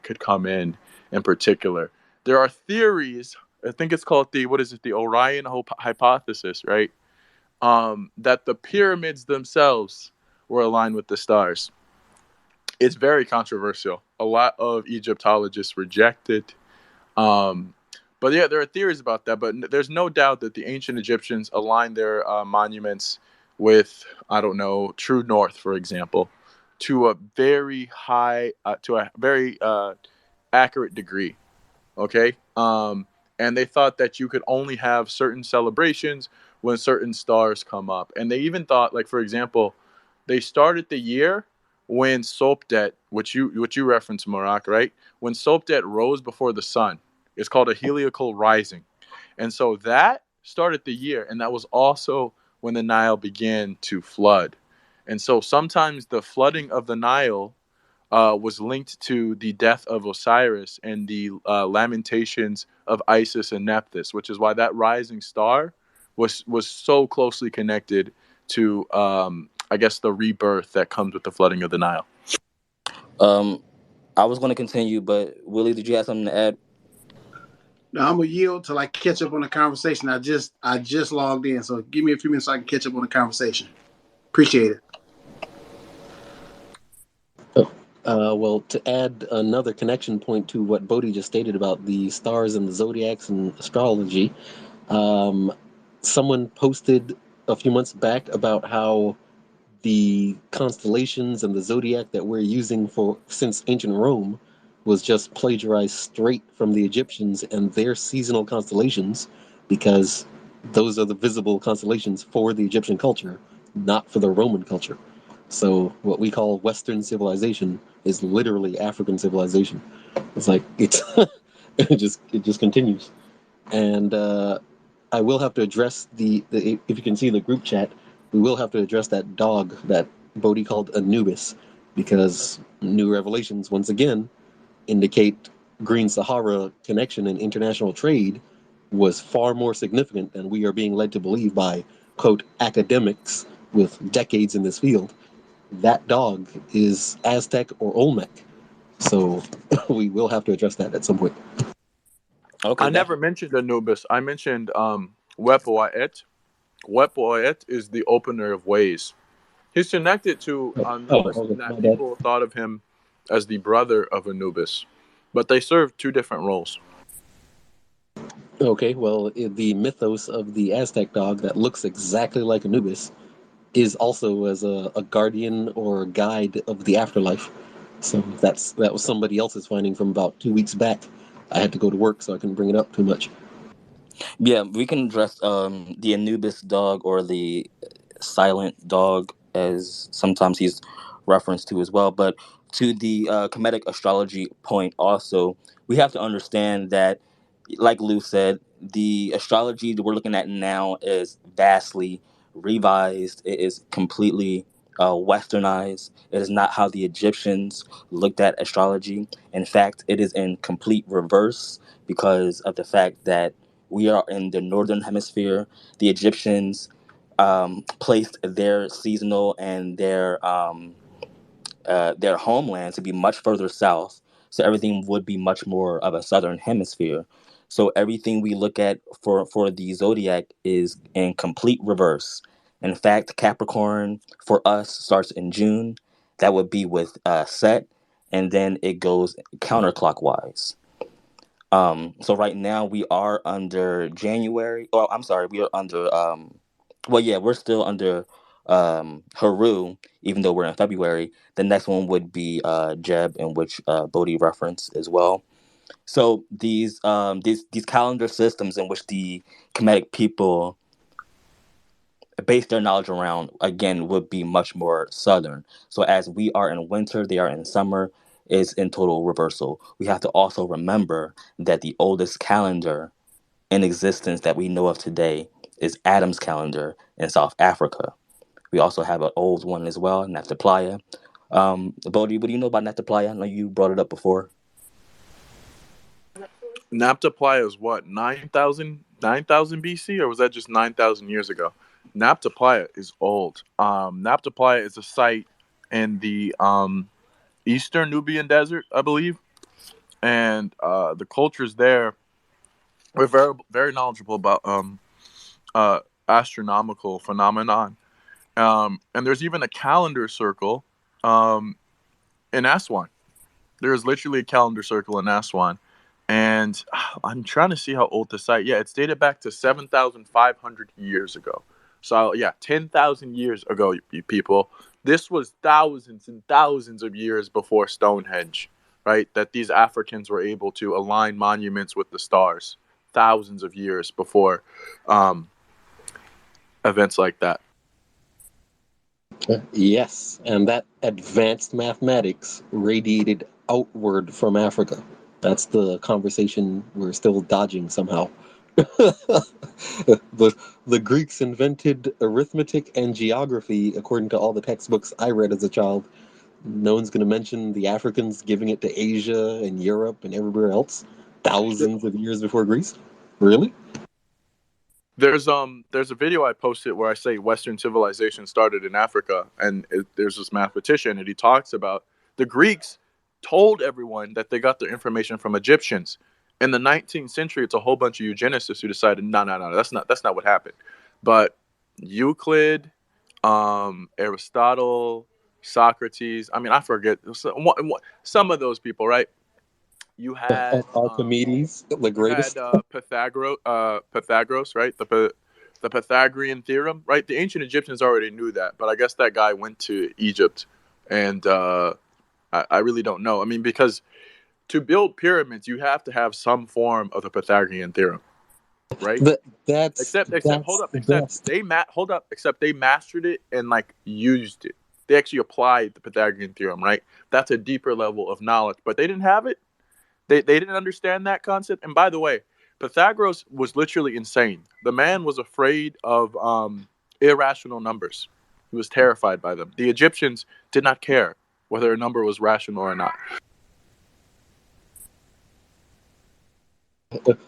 could come in particular. There are theories. I think it's called the what is it? The Orion hypothesis, right? That the pyramids themselves were aligned with the stars. It's very controversial. A lot of Egyptologists reject it. Um, but yeah, there are theories about that. But there's no doubt that the ancient Egyptians aligned their monuments with, I don't know, true north, for example, to a very high, to a very accurate degree. Okay. And they thought that you could only have certain celebrations when certain stars come up. And they even thought, like, for example, they started the year when Sopdet, which you referenced, Marak, right? When Sopdet rose before the sun. It's called a heliacal rising. And so that started the year, and that was also when the Nile began to flood. And so sometimes the flooding of the Nile was linked to the death of Osiris and the lamentations of Isis and Nephthys, which is why that rising star was so closely connected to, I guess, the rebirth that comes with the flooding of the Nile. Um, I was going to continue, but Willie, did you have something to add? No, I'm gonna yield till I catch up on the conversation. I just logged in, so give me a few minutes so I can catch up on the conversation. Appreciate it. Well, to add another connection point to what Bodhi just stated about the stars and the zodiacs and astrology, um, someone posted a few months back about how the constellations and the zodiac that we're using for since ancient Rome was just plagiarized straight from the Egyptians and their seasonal constellations, because those are the visible constellations for the Egyptian culture, not for the Roman culture. So what we call Western civilization is literally African civilization. It's like it's it just continues. And I will have to address the if you can see in the group chat, we will have to address that dog that Bodhi called Anubis, because new revelations once again indicate Green Sahara connection and international trade was far more significant than we are being led to believe by quote academics with decades in this field. That dog is Aztec or Olmec, so we will have to address that at some point. Okay, I never mentioned Anubis. I mentioned Wepoaet. Wepoaet is the opener of ways. He's connected to Anubis in Okay, my that bad. people thought of him as the brother of Anubis, but they serve two different roles. Okay, well, the mythos of the Aztec dog that looks exactly like Anubis is also as a guardian or guide of the afterlife. So that was somebody else's finding from about 2 weeks back. I had to go to work, so I couldn't bring it up too much. yeah, we can address the Anubis dog, or the silent dog, as sometimes he's reference to as well. But to the Kemetic astrology point, also, we have to understand that, like Lou said, the astrology that we're looking at now is vastly revised. It is completely westernized. It is not how the Egyptians looked at astrology. In fact, it is in complete reverse because of the fact that we are in the northern hemisphere. The Egyptians placed their seasonal and their homeland to be much further south, so everything would be much more of a southern hemisphere. So everything we look at for the zodiac is in complete reverse. In fact, Capricorn for us starts in June. That would be with Set, and then it goes counterclockwise. So right now we are under January. Oh, I'm sorry, we are under. Well, yeah, we're still under Haru, even though we're in February. The next one would be Jeb, in which Bodhi referenced as well. So these calendar systems in which the Kemetic people base their knowledge around, again, would be much more southern. So as we are in winter, they are in summer, is in total reversal. We have to also remember that the oldest calendar in existence that we know of today is Adam's calendar in South Africa. We also have an old one as well, Nataplaya. Bodhi, what do you know about Nataplaya? I know you brought it up before. Naphtali is what, 9,000 BC, or was that just 9,000 years ago? Naphtali is old. Naphtali is a site in the eastern Nubian desert, I believe, and the cultures there were very very knowledgeable about uh, astronomical phenomenon. And there's even a calendar circle um, in Aswan. There's literally a calendar circle in Aswan. And I'm trying to see how old the site. Yeah, it's dated back to 7,500 years ago. So yeah, 10,000 years ago, you people. This was thousands and thousands of years before Stonehenge, right? That these Africans were able to align monuments with the stars. Thousands of years before um, events like that. Yes, and that advanced mathematics radiated outward from Africa. That's the conversation we're still dodging somehow. The Greeks invented arithmetic and geography according to all the textbooks I read as a child. No one's going to mention the Africans giving it to Asia and Europe and everywhere else thousands of years before Greece. Really? There's a video I posted where I say Western civilization started in Africa, and there's this mathematician, and he talks about the Greeks told everyone that they got their information from Egyptians. In the 19th century, it's a whole bunch of eugenicists who decided, no, no, no, that's not what happened. But Euclid, Aristotle, Socrates. I mean, I forget some of those people, right? You had Archimedes, the you had greatest. Pythagoras, right? The Pythagorean theorem, right? The ancient Egyptians already knew that, but I guess that guy went to Egypt, and I really don't know. I mean, because to build pyramids, you have to have some form of the Pythagorean theorem, right? That's Except hold that's up, the best. hold up, except they mastered it and like used it. They actually applied the Pythagorean theorem, right? That's a deeper level of knowledge, but they didn't have it. They didn't understand that concept. And by the way, Pythagoras was literally insane. The man was afraid of irrational numbers. He was terrified by them. The Egyptians did not care whether a number was rational or not.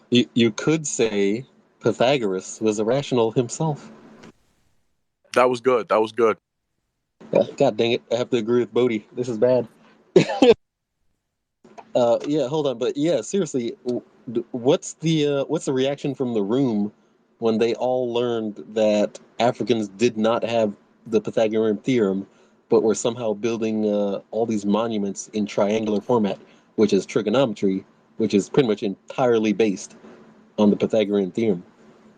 You could say Pythagoras was irrational himself. That was good. That was good. God dang it! I have to agree with Bodhi. This is bad. Yeah, hold on, but yeah, seriously, what's the reaction from the room when they all learned that Africans did not have the Pythagorean theorem, but were somehow building all these monuments in triangular format, which is trigonometry, which is pretty much entirely based on the Pythagorean theorem,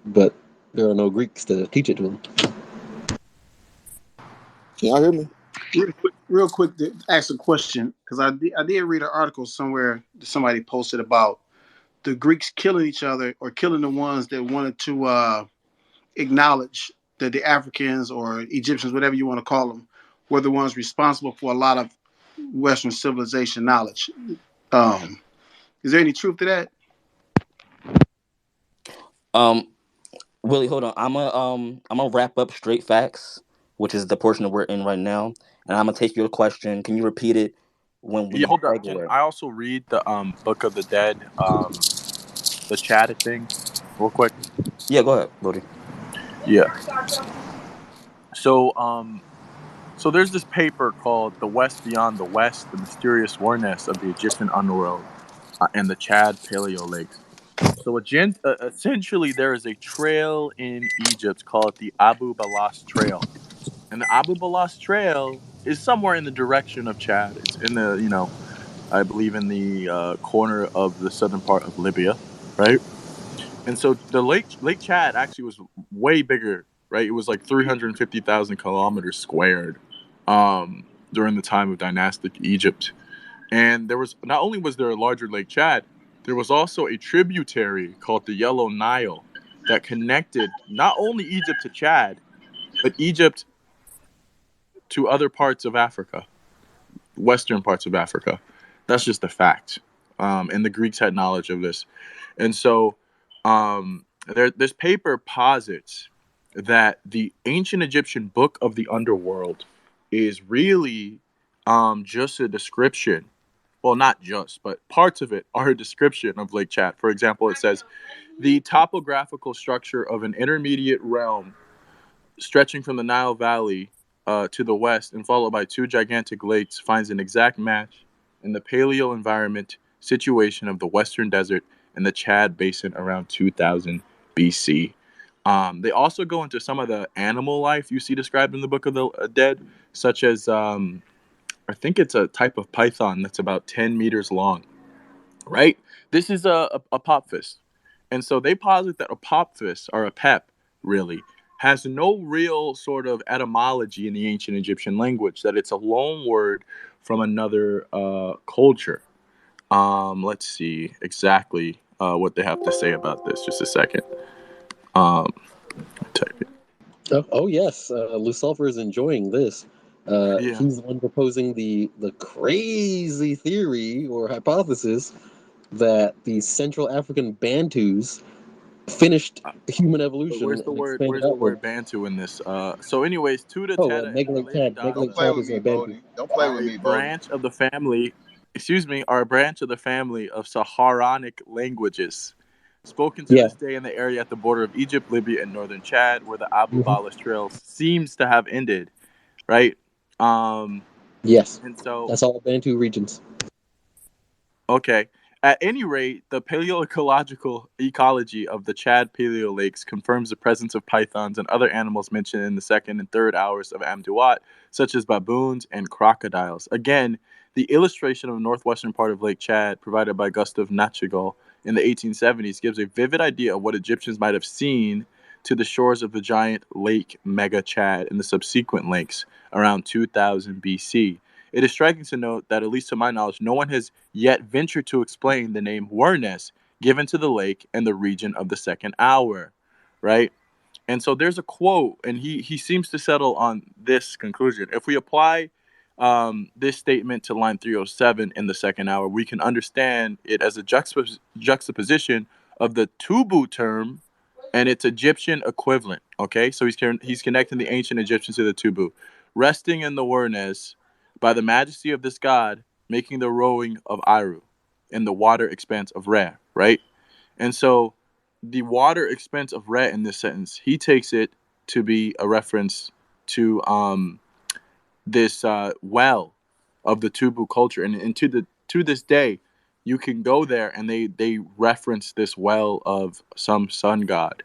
but there are no Greeks to teach it to them. Can y'all hear me? Real quick to ask a question because I did read an article somewhere that somebody posted about the Greeks killing each other or killing the ones that wanted to acknowledge that the Africans or Egyptians, whatever you want to call them, were the ones responsible for a lot of Western civilization knowledge. Is there any truth to that? Um, Willie, hold on. I'm gonna wrap up straight facts, which is the portion that we're in right now, and I'm gonna take your question. Can you repeat it when Yeah, we hold up. Can segue? I also read the Book of the Dead, the Chad thing, real quick? Yeah, go ahead, Willie. Yeah. So so there's this paper called "The West Beyond the West: The Mysterious Warness of the Egyptian Underworld and the Chad Paleo Lakes." So essentially, there is a trail in Egypt called the Abu Balas Trail, and the Abu Balas Trail is somewhere in the direction of Chad. It's in the I believe in the corner of the southern part of Libya, right? And so the Lake Chad actually was way bigger, right? It was like 350,000 kilometers squared during the time of dynastic Egypt. And there was not only was there a larger Lake Chad, there was also a tributary called the Yellow Nile that connected not only Egypt to Chad, but Egypt to other parts of Africa, western parts of Africa. That's just a fact. And the Greeks had knowledge of this. And so this paper posits that the ancient Egyptian Book of the Underworld is really just a description. Well, not just, but parts of it are a description of Lake Chad. For example, it says the topographical structure of an intermediate realm stretching from the Nile Valley to the west and followed by two gigantic lakes finds an exact match in the paleo environment situation of the Western Desert and the Chad Basin around 2000 BC. They also go into some of the animal life you see described in the Book of the Dead, such as I think it's a type of python that's about 10 meters long, right? This is a apophis. And so they posit that apophis, or a pep, really, has no real sort of etymology in the ancient Egyptian language, that it's a loan word from another culture. Let's see exactly what they have to say about this. Just a second. Um, type it. Oh yes, Lucifer is enjoying this. Yeah. He's the one proposing the crazy theory or hypothesis that the Central African Bantus finished human But evolution where's the and word? expanded Where's the outward. word Bantu in this? So, anyways, Tuta Oh, Teta and the related Don't Megalake play Chad with is me, a Bantu. Bodie. Don't play are with a me, Bodie. branch of the family, excuse me, are a branch of the family of Saharic languages spoken to Yeah. this day in the area at the border of Egypt, Libya, and northern Chad, where the Abu Hmm. Balas Trail seems to have ended, right? Um, Yes, and so that's all Bantu regions. Okay. At any rate, the paleoecological ecology of the Chad Paleo Lakes confirms the presence of pythons and other animals mentioned in the second and third hours of Amduat, such as baboons and crocodiles. Again, the illustration of the northwestern part of Lake Chad, provided by Gustav Nachtigal in the 1870s, gives a vivid idea of what Egyptians might have seen to the shores of the giant Lake Mega Chad and the subsequent lakes around 2000 BC. It is striking to note that, at least to my knowledge, no one has yet ventured to explain the name Werness given to the lake and the region of the second hour, right? And so there's a quote, and he seems to settle on this conclusion. If we apply this statement to line 307 in the second hour, we can understand it as a juxtaposition of the Tubu term and its Egyptian equivalent. Okay, so he's connecting the ancient Egyptians to the Tubu, resting in the Werness by the majesty of this god, making the rowing of Iru in the water expanse of Re, right? And so the water expense of Rhett in this sentence, he takes it to be a reference to this well of the Tubu culture, and to this day, you can go there and they reference this well of some sun god.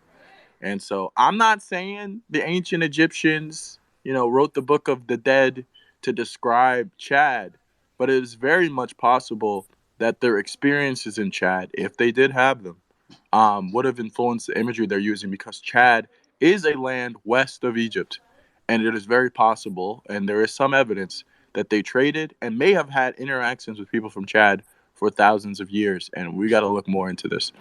And so I'm not saying the ancient Egyptians, wrote the Book of the Dead to describe Chad, but it is very much possible that their experiences in Chad, if they did have them, would have influenced the imagery they're using, because Chad is a land west of Egypt. And it is very possible, and there is some evidence, that they traded and may have had interactions with people from Chad for thousands of years. And we got to look more into this.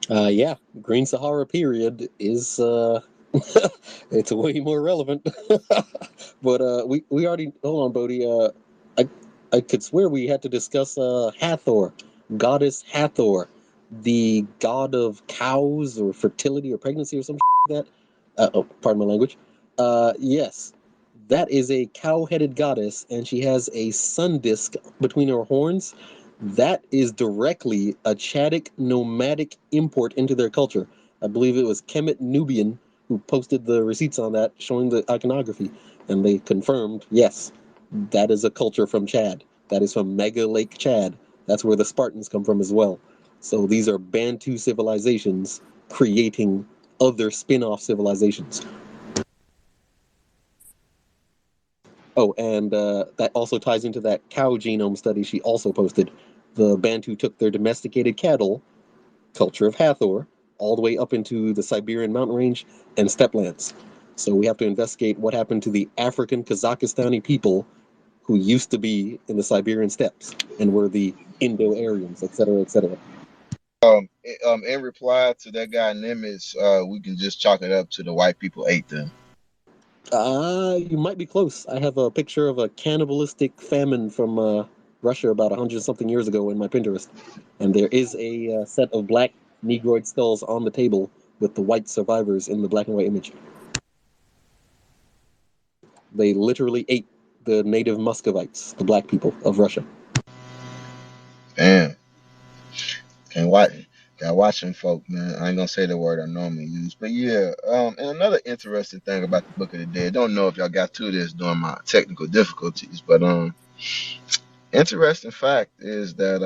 Yeah, Green Sahara period is It's way more relevant. But we already hold on, Bodhi. I I could swear we had to discuss Hathor, goddess Hathor, the god of cows or fertility or pregnancy or some like that. Oh, pardon my language. Yes, that is a cow-headed goddess, and she has a sun disk between her horns. That is directly a Chadic nomadic import into their culture. I believe it was Kemet Nubian who posted the receipts on that, showing the iconography, and they confirmed, yes, that is a culture from Chad. That is from Mega Lake Chad. That's where the Spartans come from as well. So these are Bantu civilizations creating other spin-off civilizations. Oh, and that also ties into that cow genome study she also posted. The Bantu took their domesticated cattle, culture of Hathor, all the way up into the Siberian mountain range and steppelands. So we have to investigate what happened to the African Kazakhstani people who used to be in the Siberian steppes and were the Indo-Aryans, etc., etc. In reply to that guy Nimitz, we can just chalk it up to the white people ate them. You might be close. I have a picture of a cannibalistic famine from Russia about 100 something years ago in my Pinterest. And there is a set of black Negroid skulls on the table with the white survivors in the black and white image. They literally ate the native Muscovites, the black people of Russia. Damn. Can't watch. Got watching folk, man. I ain't gonna say the word I normally use, but yeah. And another interesting thing about the Book of the Dead. Don't know if y'all got to this during my technical difficulties, but interesting fact is that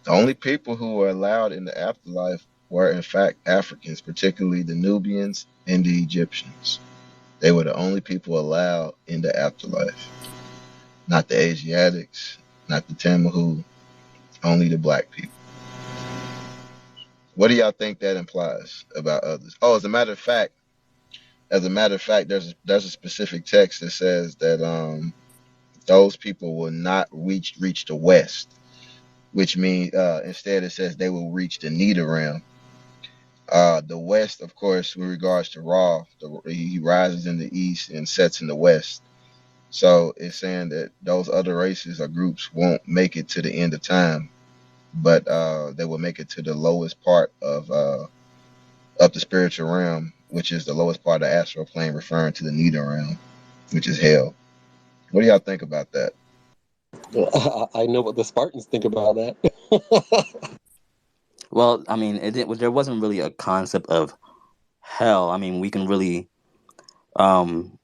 the only people who were allowed in the afterlife were in fact Africans, particularly the Nubians and the Egyptians. They were the only people allowed in the afterlife. Not the Asiatics, not the Tamahu, only the black people. What do y'all think that implies about others? Oh, as a matter of fact, there's a specific text that says that those people will not reach the west, which means instead it says they will reach the Nita realm. The west, of course, with regards to Ra, he rises in the east and sets in the west. So it's saying that those other races or groups won't make it to the end of time, but they will make it to the lowest part of the spiritual realm, which is the lowest part of the astral plane, referring to the Nita realm, which is hell. What do y'all think about that? I know what the Spartans think about that. Well, I mean, there wasn't really a concept of hell. I mean, we can really, um,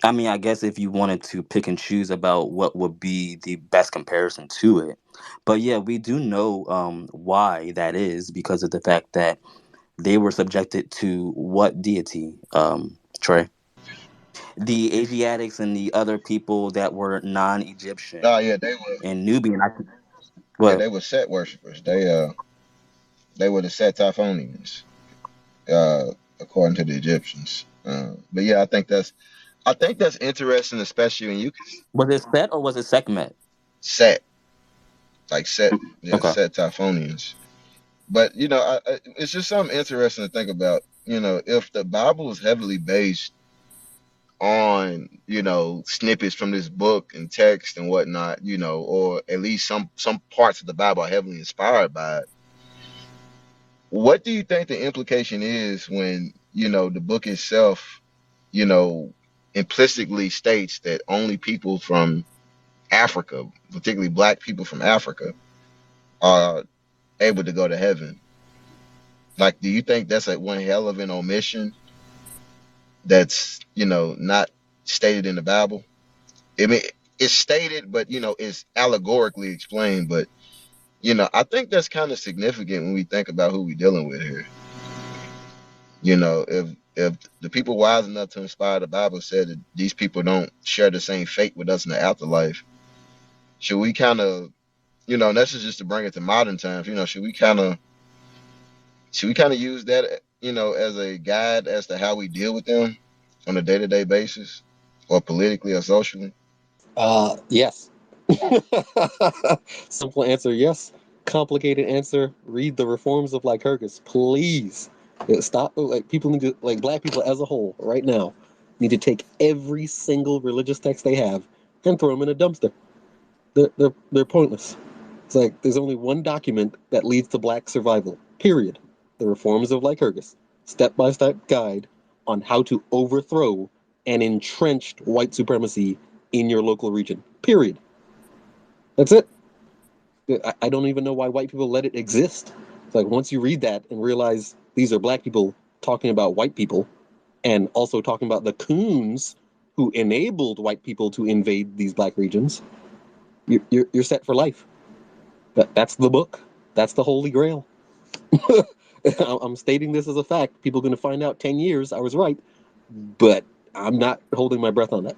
I mean, I guess if you wanted to pick and choose about what would be the best comparison to it, but yeah, we do know why that is because of the fact that they were subjected to what deity, Trey? The Asiatics and the other people that were Oh non-Egyptian yeah, and Nubian. they Well, were Set worshippers. They were the Set Typhonians, according to the Egyptians. But yeah, I think that's interesting, especially when you can was it Set or was it Sekhmet? Set like Set, yeah, Okay. Set Typhonians. But it's just something interesting to think about. If the Bible is heavily based on snippets from this book and text and whatnot, or at least some parts of the Bible are heavily inspired by it. What do you think the implication is when the book itself, you know, implicitly states that only people from Africa, particularly black people from Africa, are able to go to heaven? Like, do you think that's one hell of an omission that's not stated in the Bible? I mean, it's stated, but it's allegorically explained. But I think that's kind of significant when we think about who we're dealing with here. If the people wise enough to inspire the Bible said that these people don't share the same fate with us in the afterlife, should we kind of, and this is just to bring it to modern times, should we kind of use that, as a guide as to how we deal with them on a day-to-day basis, or politically or socially? Yes. Simple answer, yes. Complicated answer, read the Reforms of Lycurgus, please. Stop. Like people need to, like black people as a whole, right now, need to take every single religious text they have and throw them in a dumpster. They're pointless. It's like there's only one document that leads to black survival. Period. The Reforms of Lycurgus, step-by-step guide on how to overthrow an entrenched white supremacy in your local region. Period. That's it. I don't even know why white people let it exist. It's like once you read that and realize these are black people talking about white people and also talking about the coons who enabled white people to invade these black regions, you're set for life. That's the book. That's the holy grail. I'm stating this as a fact. People are going to find out 10 years I was right, but I'm not holding my breath on that.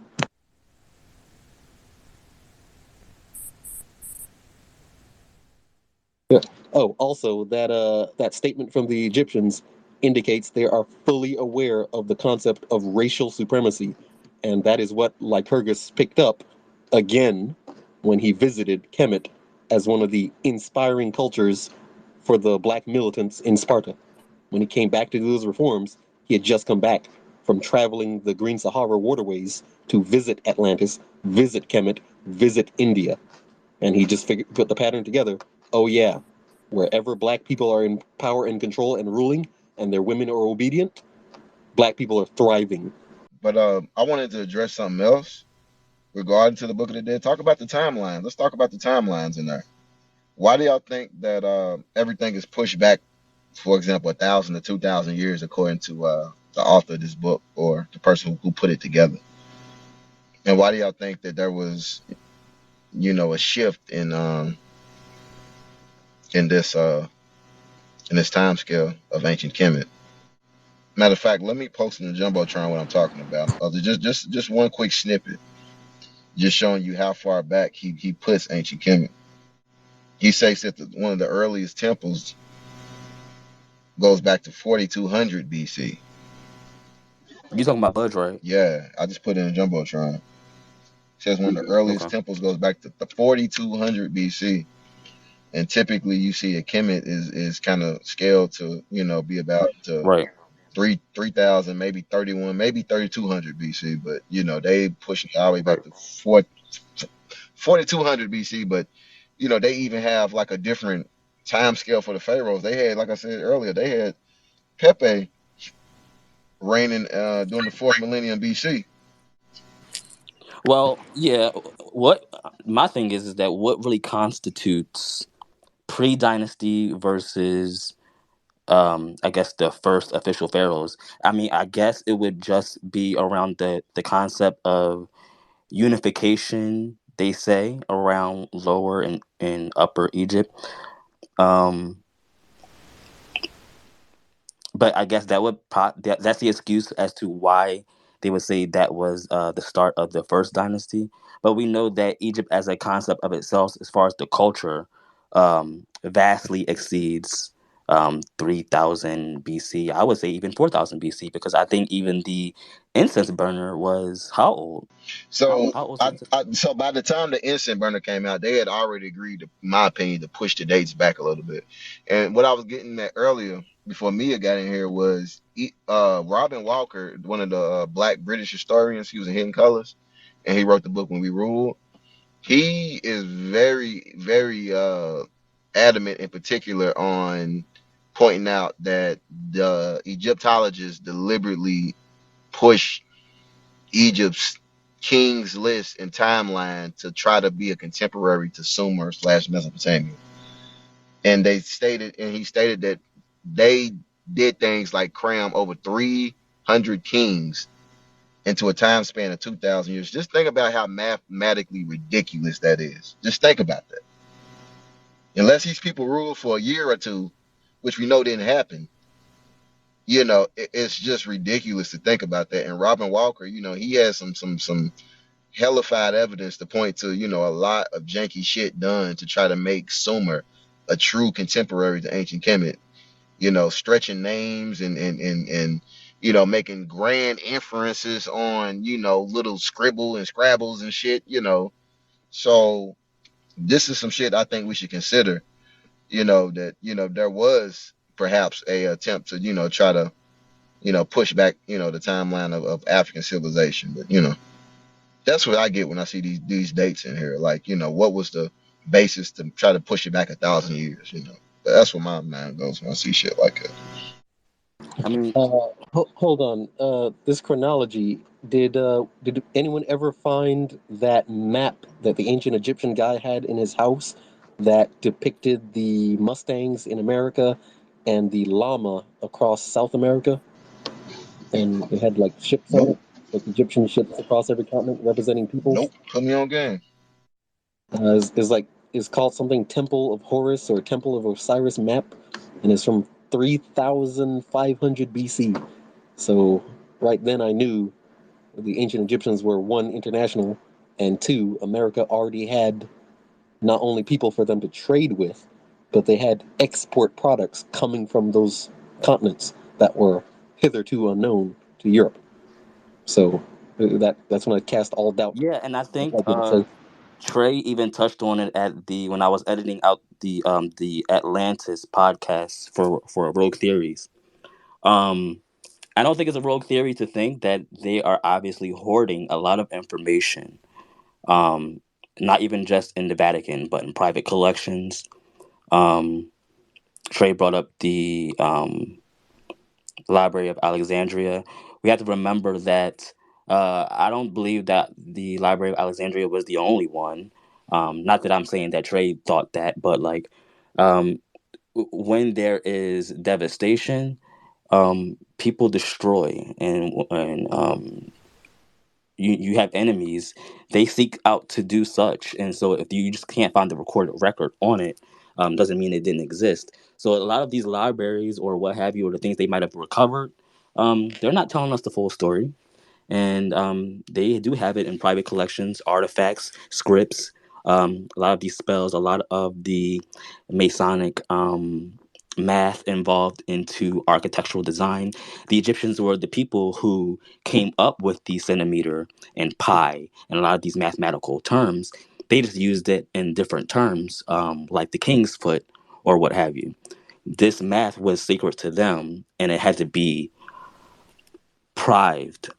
Yeah. Oh, also that statement from the Egyptians indicates they are fully aware of the concept of racial supremacy, and that is what Lycurgus picked up again when he visited Kemet as one of the inspiring cultures for the black militants in Sparta. When he came back to do those reforms, he had just come back from traveling the Green Sahara waterways to visit Atlantis, visit Kemet, visit India, and he just put the pattern together. Oh yeah, wherever black people are in power and control and ruling, and their women are obedient, black people are thriving. But I wanted to address something else regarding to the Book of the Dead. Talk about the timeline. Let's talk about the timelines in there. Why do y'all think that everything is pushed back, for example, 1,000 to 2,000 years, according to the author of this book or the person who put it together? And why do y'all think that there was, a shift in this uh, in this time scale of ancient Kemet? Matter of fact, let me post in the jumbotron what I'm talking about. Just one quick snippet, just showing you how far back he puts ancient Kemet. He says that one of the earliest temples goes back to 4200 BC. You talking about Budge, right? Yeah, I just put in a jumbotron. It says one of the earliest Okay. temples goes back to 4200 BC, and typically you see a Kemet is kind of scaled to be about Right. 3,000, maybe 31, maybe 3,200 BC, but they push it all the way back Right. to 4,200 BC. But they even have like a different time scale for the pharaohs. They had, like I said earlier, they had Pepe reigning during the fourth millennium BC. Well, yeah. What my thing is that what really constitutes pre-dynasty versus I guess the first official pharaohs. I mean, I guess it would just be around the concept of unification, they say, around lower and upper Egypt. Um but I guess that that's the excuse as to why they would say that was the start of the first dynasty. But we know that Egypt, as a concept of itself, as far as the culture, vastly exceeds 3,000 BC. I would say even 4,000 BC because I think even the incense burner was how old? So How old is the I, incense? I so by the time the incense burner came out, they had already agreed, in my opinion, to push the dates back a little bit. And what I was getting at earlier before Mia got in here was Robin Walker, one of the black British historians. He was in Hidden Colors, and he wrote the book When We Ruled. He is very, very adamant in particular on pointing out that the Egyptologists deliberately push Egypt's king's list and timeline to try to be a contemporary to Sumer/Mesopotamia. And he stated that they did things like cram over 300 kings into a time span of 2,000 years. Just think about how mathematically ridiculous that is. Just think about that. Unless these people ruled for a year or two, which we know didn't happen, it's just ridiculous to think about that. And Robin Walker, he has some hellified evidence to point to, a lot of janky shit done to try to make Sumer a true contemporary to ancient Kemet, stretching names and making grand inferences on, little scribble and scrabbles and shit. So this is some shit I think we should consider, that, there was perhaps a attempt to try to push back the timeline of African civilization. But that's what I get when I see these dates in here. Like what was the basis to try to push it back 1,000 years? That's where my mind goes when I see shit like that. I mean, Hold on. This chronology. Did anyone ever find that map that the ancient Egyptian guy had in his house that depicted the Mustangs in America and the llama across South America? And it had like ships on Nope, it, like Egyptian ships across every continent representing peoples. nope. Put me on game. Is called something Temple of Horus or Temple of Osiris map, and it's from 3,500 BC. So right then I knew the ancient Egyptians were one, international, and two, America already had not only people for them to trade with, but they had export products coming from those continents that were hitherto unknown to Europe. So that's when I cast all doubt. yeah, and I think Like what it says. Trey even touched on it at the when I was editing out the Atlantis podcast for Rogue Theories. Um, I don't think it's a rogue theory to think that they are obviously hoarding a lot of information. Um, not even just in the Vatican, but in private collections. Um, Trey brought up the Library of Alexandria. We have to remember that I don't believe that the Library of Alexandria was the only one. Not that I'm saying that Trey thought that, but like um, when there is devastation, people destroy, and you have enemies. They seek out to do such, and so if you just can't find the recorded record on it, doesn't mean it didn't exist. So a lot of these libraries or what have you, or the things they might have recovered, they're not telling us the full story, and they do have it in private collections, artifacts, scripts. A lot of these spells, a lot of the Masonic math involved into architectural design. The Egyptians were the people who came up with the centimeter and pi and a lot of these mathematical terms. They just used it in different terms, like the king's foot or what have you. This math was secret to them, and it had to be prived.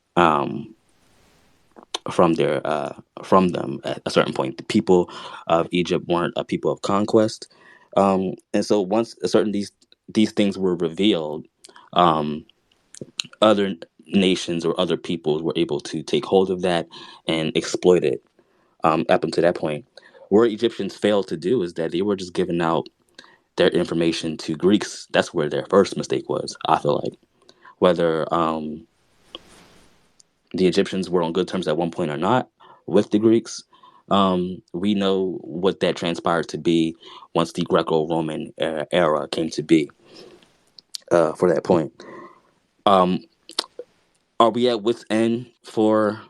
From them at a certain point. The people of Egypt weren't a people of conquest, and so once a certain these things were revealed, um, other nations or other peoples were able to take hold of that and exploit it. Up until that point, where Egyptians failed to do is that they were just giving out their information to Greeks. That's where their first mistake was. I feel like whether the Egyptians were on good terms at one point or not with the Greeks. We know what that transpired to be once the Greco-Roman era came to be. For that point, um, are we at wit's end for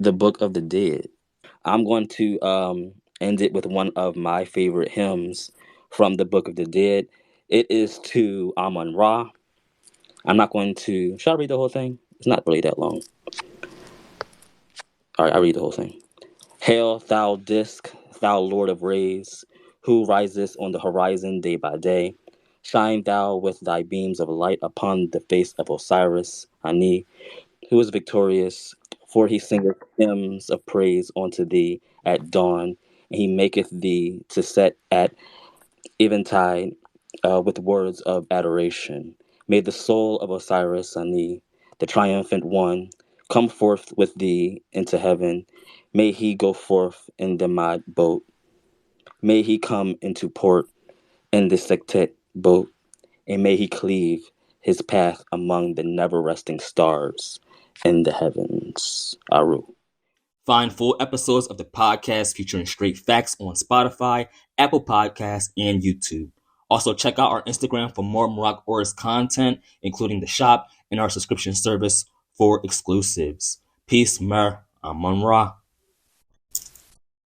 the Book of the Dead? I'm going to end it with one of my favorite hymns from the Book of the Dead. It is to Amun Ra. I'm not going to. Should I read the whole thing? It's not really that long. All right, I'll read the whole thing. Hail, thou disk, thou Lord of rays, who risest on the horizon day by day. Shine thou with thy beams of light upon the face of Osiris, Ani, who is victorious, for he singeth hymns of praise unto thee at dawn, and he maketh thee to set at eventide with words of adoration. May the soul of Osiris Ani, the triumphant one, come forth with thee into heaven. May he go forth in the Mad boat. May he come into port in the Sektet boat, and may he cleave his path among the never resting stars in the heavens. Aru. Find full episodes of the podcast featuring straight facts on Spotify, Apple Podcasts, and YouTube. Also, check out our Instagram for more Morocco Oris content, including the shop and our subscription service for exclusives. Peace, mer, Amun Ra.